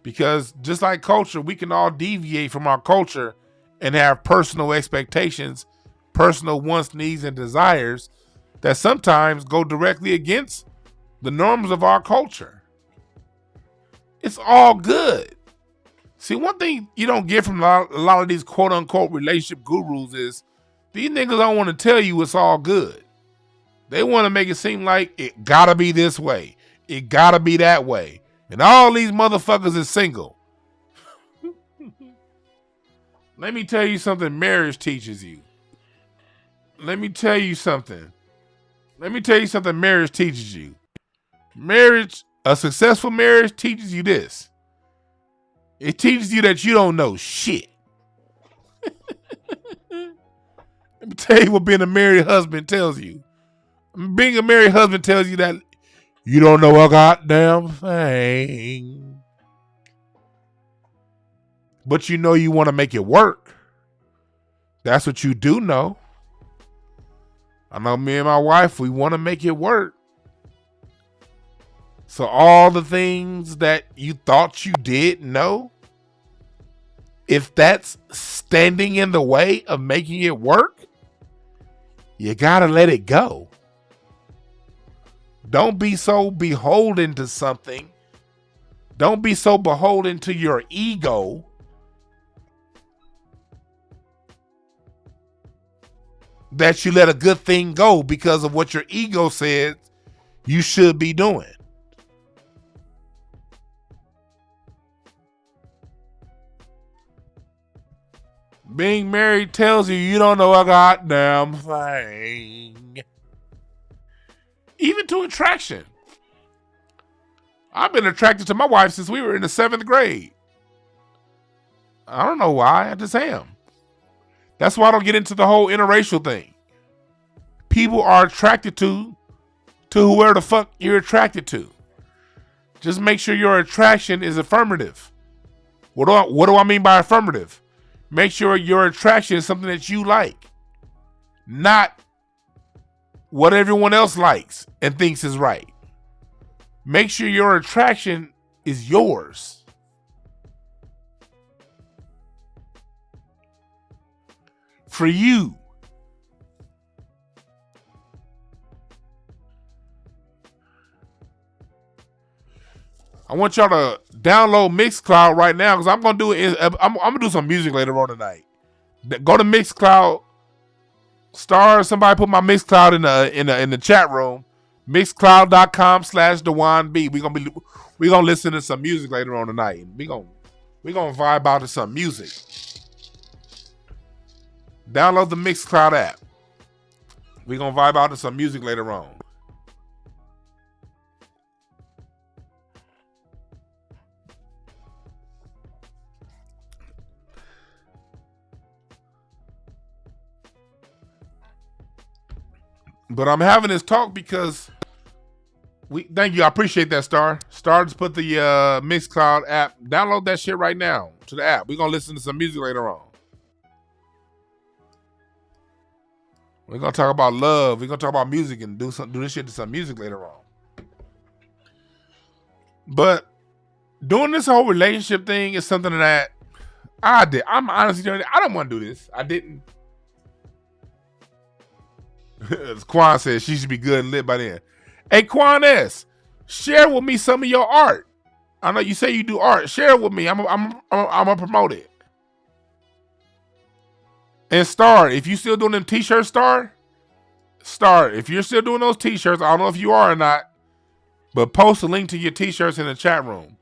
Because just like culture, we can all deviate from our culture and have personal expectations, personal wants, needs, and desires that sometimes go directly against the norms of our culture. It's all good. See, one thing you don't get from a lot of these quote unquote relationship gurus is these niggas don't want to tell you it's all good. They want to make it seem like it gotta be this way. It gotta be that way. And all these motherfuckers is single. Let me tell you something marriage teaches you. Let me tell you something. Let me tell you something marriage teaches you. Marriage, a successful marriage teaches you this. It teaches you that you don't know shit. Let me tell you what being a married husband tells you. Being a married husband tells you that you don't know a goddamn thing. But you know you want to make it work. That's what you do know. I know me and my wife, we want to make it work. So all the things that you thought you did know, if that's standing in the way of making it work, you gotta let it go. Don't be so beholden to something. Don't be so beholden to your ego that you let a good thing go because of what your ego says you should be doing. Being married tells you you don't know a goddamn thing. Even to attraction. I've been attracted to my wife since we were in the 7th grade. I don't know why, I just am. That's why I don't get into the whole interracial thing. People are attracted to whoever the fuck you're attracted to. Just make sure your attraction is affirmative. What do I mean by affirmative? Make sure your attraction is something that you like, not what everyone else likes and thinks is right. Make sure your attraction is yours. For you. I want y'all to download Mixcloud right now because I'm gonna do it. I'm gonna do some music later on tonight. Go to Mixcloud. Somebody put my Mixcloud in the chat room. Mixcloud.com/DwannB. We gonna listen to some music later on tonight. We gonna vibe out to some music. Download the Mixcloud app. We gonna vibe out to some music later on. But I'm having this talk because thank you. I appreciate that, Star. Star just put the Mixcloud app. Download that shit right now to the app. We're going to listen to some music later on. We're going to talk about love. We're going to talk about music and do this shit to some music later on. But doing this whole relationship thing is something that I did. I'm honestly doing it. I don't want to do this. I didn't. As Quan says, she should be good and lit by then. Hey, Quan S, share with me some of your art. I know you say you do art. Share it with me. I'm gonna promote it. And Star, if you still doing them t-shirts, Star, if you're still doing those t-shirts, I don't know if you are or not, but post a link to your t-shirts in the chat room.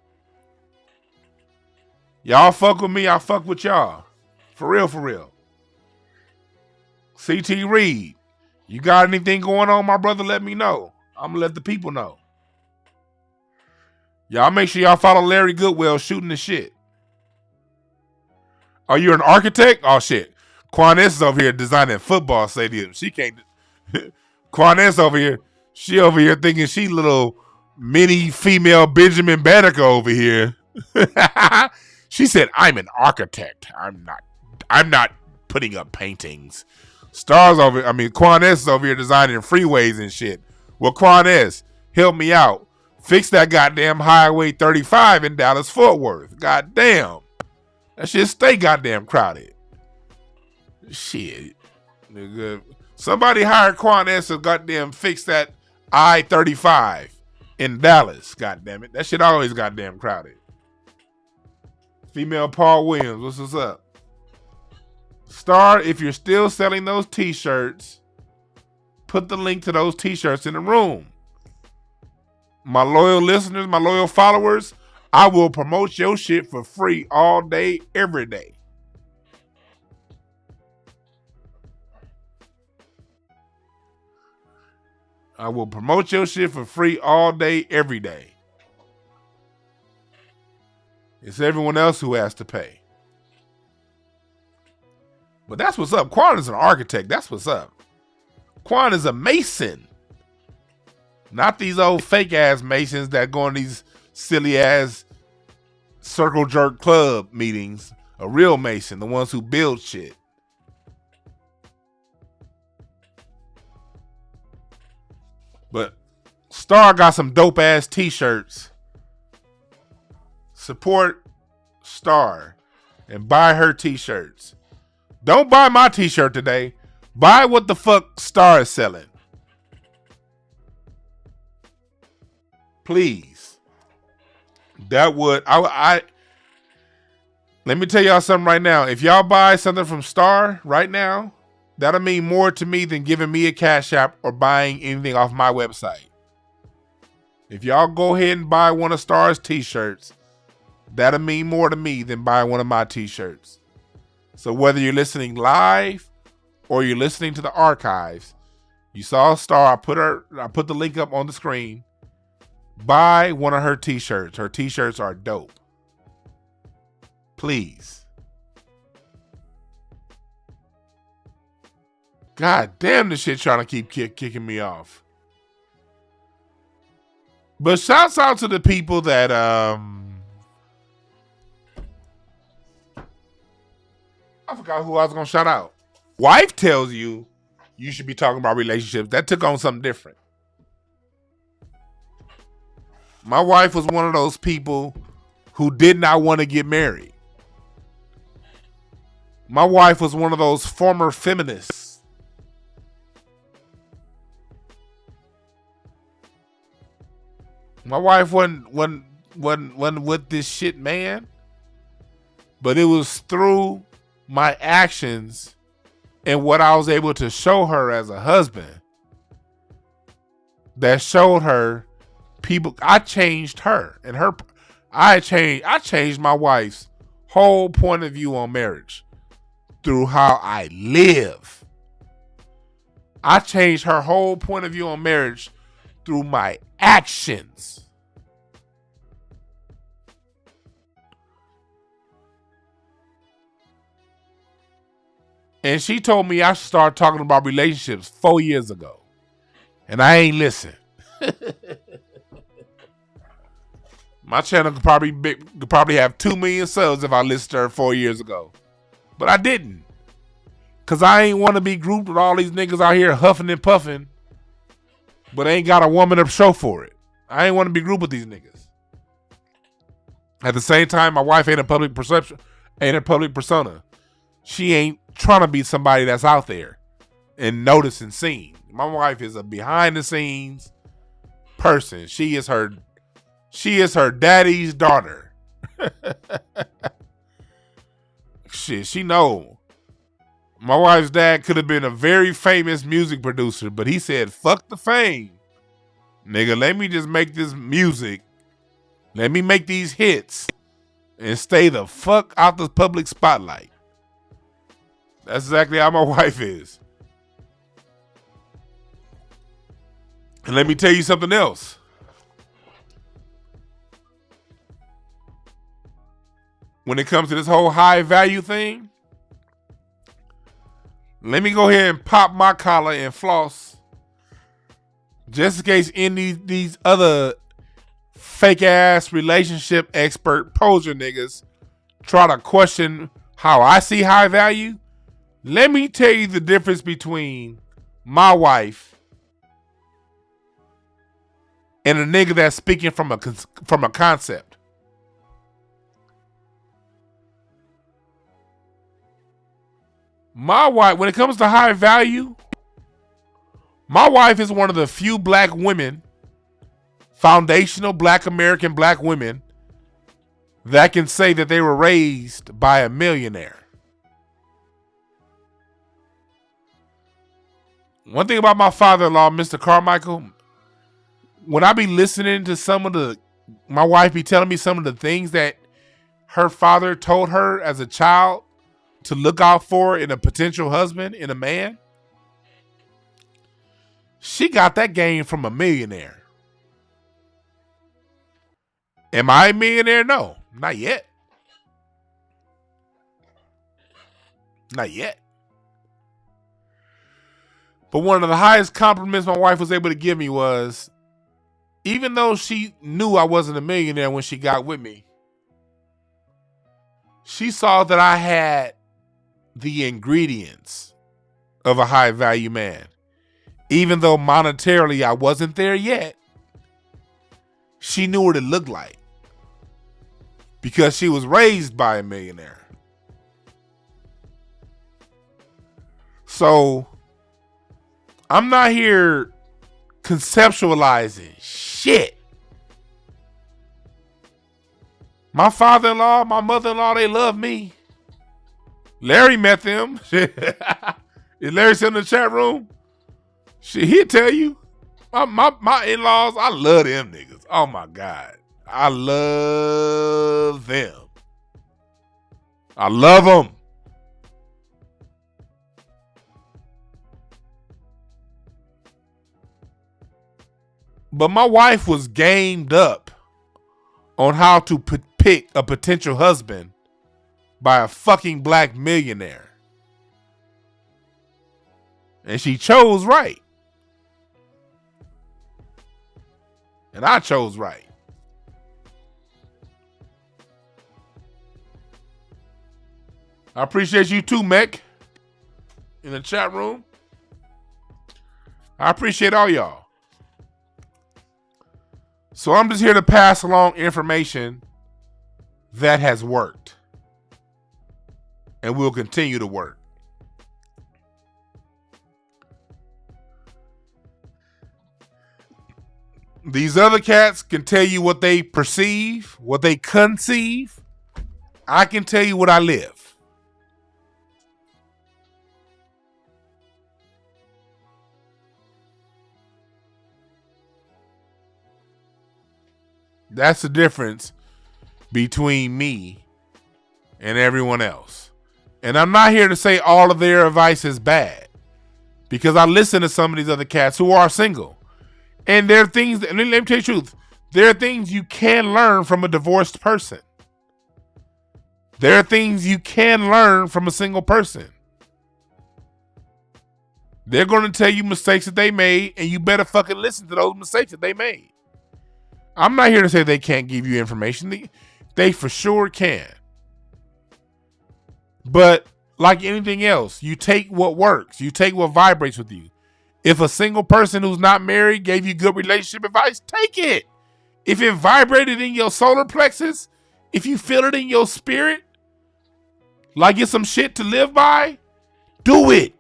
Y'all fuck with me, I fuck with y'all. For real, for real. CT Reed, you got anything going on, my brother? Let me know. I'm gonna let the people know. Y'all make sure y'all follow Larry Goodwell shooting the shit. Are you an architect? Oh shit. Quaness is over here designing football stadiums. She can't. Quaness over here. She over here thinking she little mini female Benjamin Banneker over here. She said, "I'm an architect. I'm not putting up paintings." Quaness is over here designing freeways and shit. Well, Quaness, help me out. Fix that goddamn Highway 35 in Dallas Fort Worth. Goddamn. That shit stay goddamn crowded. Shit. Nigga. Somebody hired Quaness to goddamn fix that I-35 in Dallas. Goddamn it. That shit always goddamn crowded. Female Paul Williams, what's up? Star, if you're still selling those t-shirts, put the link to those t-shirts in the room. My loyal listeners, my loyal followers, I will promote your shit for free all day, every day. I will promote your shit for free all day, every day. It's everyone else who has to pay. But that's what's up. Quan is an architect. That's what's up. Quan is a mason. Not these old fake ass masons that go on these silly ass circle jerk club meetings. A real mason, the ones who build shit. But Star got some dope ass t-shirts. Support Star and buy her t-shirts. Don't buy my t-shirt today. Buy what the fuck Star is selling. Please. That would I let me tell y'all something right now. If y'all buy something from Star right now, that'll mean more to me than giving me a Cash App or buying anything off my website. If y'all go ahead and buy one of Star's t-shirts, that'll mean more to me than buying one of my t-shirts. So whether you're listening live or you're listening to the archives, you saw Star, I put the link up on the screen. Buy one of her t-shirts. Her t-shirts are dope. Please. God damn, this shit trying to keep kicking me off. But shouts out to the people that I forgot who I was gonna shout out. Wife tells you should be talking about relationships. That took on something different. My wife was one of those people who did not want to get married. My wife was one of those former feminists. My wife wasn't with this shit, man. But it was through my actions and what I was able to show her as a husband that showed her people. I changed her and her. I changed my wife's whole point of view on marriage through how I live. I changed her whole point of view on marriage through my actions. And she told me I should start talking about relationships 4 years ago. And I ain't listen. My channel could probably have 2 million subs if I listened to her 4 years ago. But I didn't. Because I ain't want to be grouped with all these niggas out here huffing and puffing, but ain't got a woman to show for it. I ain't want to be grouped with these niggas. At the same time, my wife ain't a public perception, ain't a public persona. She ain't trying to be somebody that's out there and noticed and seen. My wife is a behind the scenes person. She is her daddy's daughter. Shit, she know. My wife's dad could have been a very famous music producer, but he said, fuck the fame. Nigga, let me just make this music. Let me make these hits and stay the fuck out the public spotlight. That's exactly how my wife is. And let me tell you something else. When it comes to this whole high value thing, let me go ahead and pop my collar and floss. Just in case any of these other fake ass relationship expert poser niggas try to question how I see high value. Let me tell you the difference between my wife and a nigga that's speaking from a concept. My wife, when it comes to high value, my wife is one of the few black women, foundational black American black women, that can say that they were raised by a millionaire. One thing about my father-in-law, Mr. Carmichael, when I be listening to my wife be telling me some of the things that her father told her as a child to look out for in a potential husband, in a man, She got that game from a millionaire. Am I a millionaire? No, not yet. Not yet. But one of the highest compliments my wife was able to give me was, even though she knew I wasn't a millionaire when she got with me, she saw that I had the ingredients of a high value man. Even though monetarily I wasn't there yet, she knew what it looked like because she was raised by a millionaire. So I'm not here conceptualizing shit. My father-in-law, my mother-in-law, they love me. Larry met them. Is Larry still in the chat room? Shit, he'll tell you. My in-laws, I love them niggas. Oh my God. I love them. I love them. But my wife was gamed up on how to pick a potential husband by a fucking black millionaire. And she chose right. And I chose right. I appreciate you too, Mech, in the chat room. I appreciate all y'all. So I'm just here to pass along information that has worked and will continue to work. These other cats can tell you what they perceive, what they conceive. I can tell you what I live. That's the difference between me and everyone else. And I'm not here to say all of their advice is bad, because I listen to some of these other cats who are single. And there are things, and let me tell you the truth, there are things you can learn from a divorced person. There are things you can learn from a single person. They're going to tell you mistakes that they made, and you better fucking listen to those mistakes that they made. I'm not here to say they can't give you information. They for sure can. But like anything else, you take what works. You take what vibrates with you. If a single person who's not married gave you good relationship advice, take it. If it vibrated in your solar plexus, if you feel it in your spirit, like it's some shit to live by, do it.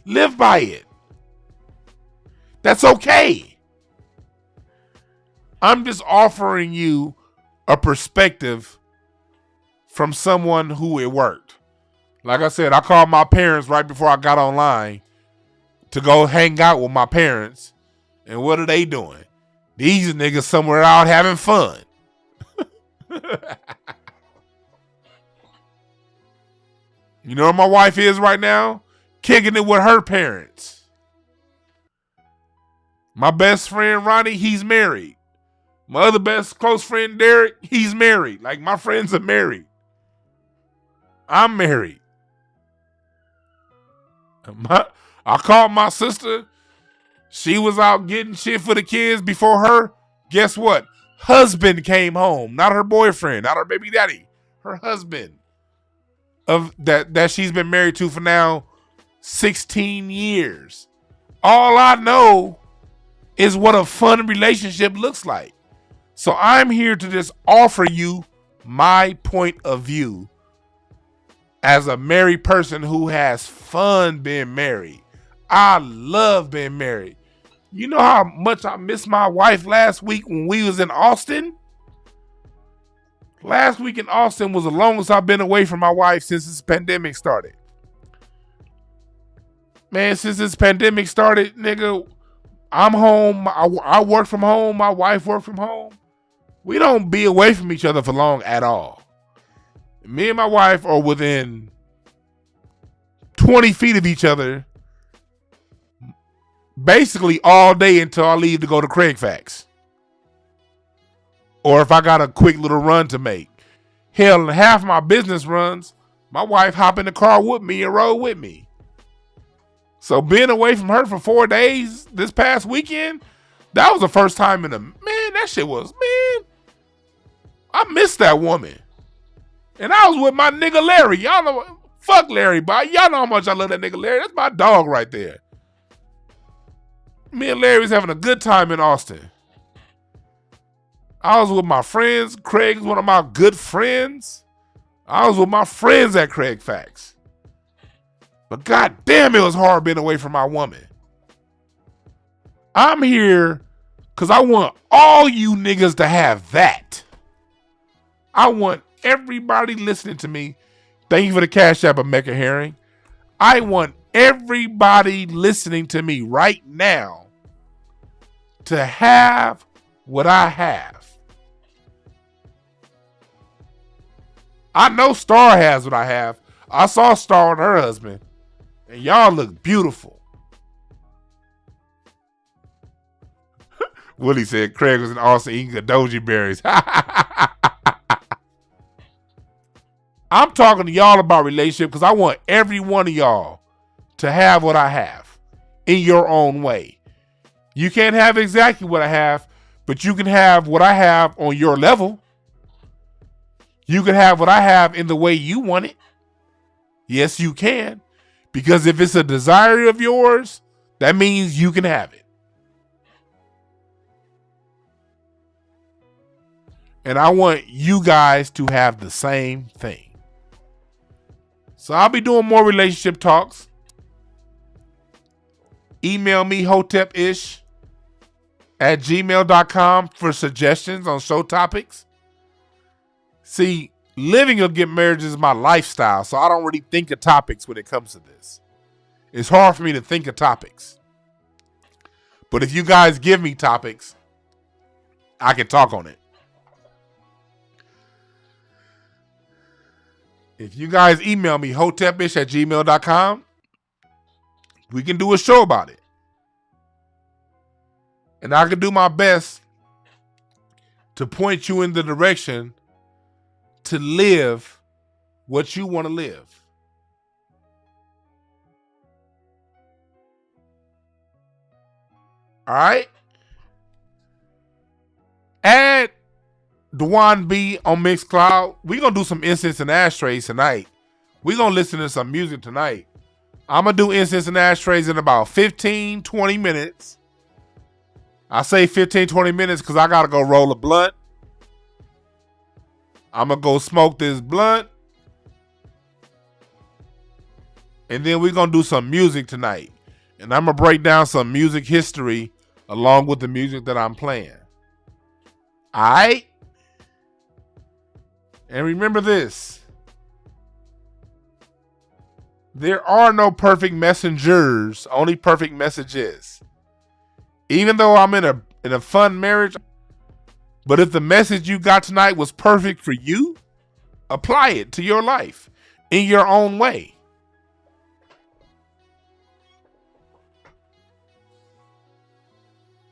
Live by it. That's okay. I'm just offering you a perspective from someone who it worked. Like I said, I called my parents right before I got online to go hang out with my parents. And what are they doing? These niggas somewhere out having fun. You know where my wife is right now? Kicking it with her parents. My best friend Ronnie, he's married. My other best close friend Derek, he's married. Like, my friends are married. I'm married. I called my sister. She was out getting shit for the kids before her. Guess what? Husband came home. Not her boyfriend, not her baby daddy. Her husband. Of that she's been married to for now 16 years. All I know is what a fun relationship looks like. So I'm here to just offer you my point of view as a married person who has fun being married. I love being married. You know how much I missed my wife last week when we was in Austin? Last week in Austin was the longest I've been away from my wife since this pandemic started. Man, since this pandemic started, nigga, I'm home. I work from home. My wife works from home. We don't be away from each other for long at all. Me and my wife are within 20 feet of each other basically all day until I leave to go to Craig Facts. Or if I got a quick little run to make. Hell, half my business runs, my wife hop in the car with me and roll with me. So being away from her for 4 days this past weekend, that was the first time that shit was, I missed that woman. And I was with my nigga Larry. Y'all know, fuck Larry, but y'all know how much I love that nigga Larry. That's my dog right there. Me and Larry was having a good time in Austin. I was with my friends. Craig's one of my good friends. I was with my friends at Craig Facts. But goddamn, it was hard being away from my woman. I'm here because I want all you niggas to have that. I want everybody listening to me. Thank you for the Cash App of Mecca Herring. I want everybody listening to me right now to have what I have. I know Star has what I have. I saw Star and her husband, and y'all look beautiful. Willie said Craig was in Austin eating Goji berries. I'm talking to y'all about relationship because I want every one of y'all to have what I have in your own way. You can't have exactly what I have, but you can have what I have on your level. You can have what I have in the way you want it. Yes, you can. Because if it's a desire of yours, that means you can have it. And I want you guys to have the same thing. So I'll be doing more relationship talks. Email me hotepish@gmail.com for suggestions on show topics. See, living or get married is my lifestyle, so I don't really think of topics when it comes to this. It's hard for me to think of topics. But if you guys give me topics, I can talk on it. If you guys email me hotepish@gmail.com, we can do a show about it. And I can do my best to point you in the direction to live what you want to live. All right? Add Dwan B on Mixcloud. We're going to do some incense and ashtrays tonight. We're going to listen to some music tonight. I'm going to do incense and ashtrays in about 15, 20 minutes. I say 15, 20 minutes because I got to go roll a blunt. I'm going to go smoke this blunt. And then we're going to do some music tonight. And I'm going to break down some music history along with the music that I'm playing. All right? And remember this. There are no perfect messengers, only perfect messages. Even though I'm in a fun marriage, but if the message you got tonight was perfect for you, apply it to your life in your own way.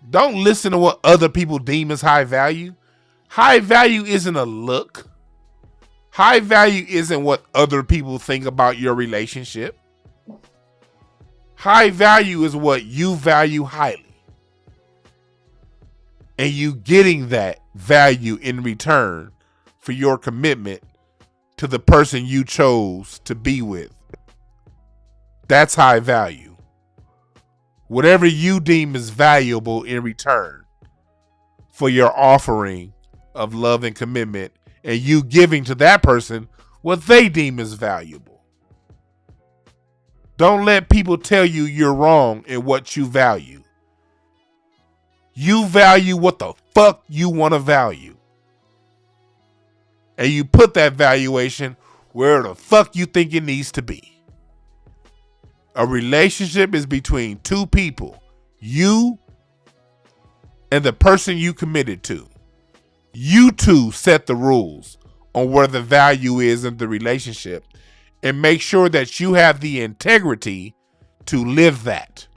Don't listen to what other people deem as high value. High value isn't a look. High value isn't what other people think about your relationship. High value is what you value highly. And you getting that value in return for your commitment to the person you chose to be with. That's high value. Whatever you deem is valuable in return for your offering of love and commitment, and you giving to that person what they deem is valuable. Don't let people tell you you're wrong in what you value. You value what the fuck you want to value. And you put that valuation where the fuck you think it needs to be. A relationship is between two people. You and the person you committed to. You two set the rules on where the value is in the relationship and make sure that you have the integrity to live that.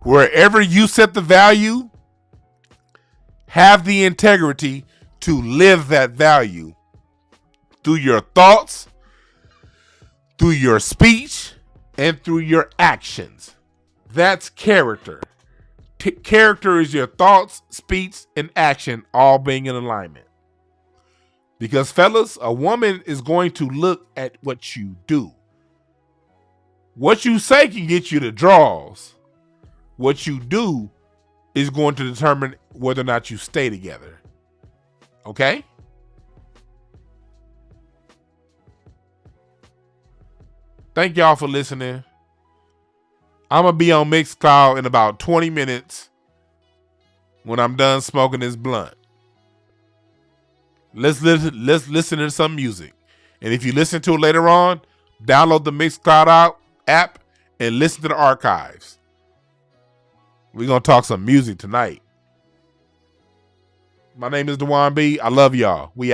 Wherever you set the value, have the integrity to live that value through your thoughts, through your speech, and through your actions. That's character. Character is your thoughts, speech, and action all being in alignment. Because fellas, a woman is going to look at what you do. What you say can get you the draws. What you do is going to determine whether or not you stay together. Okay? Thank y'all for listening. I'm going to be on Mixcloud in about 20 minutes when I'm done smoking this blunt. Let's listen to some music. And if you listen to it later on, download the Mixcloud app and listen to the archives. We're going to talk some music tonight. My name is Dwan B. I love y'all. We out.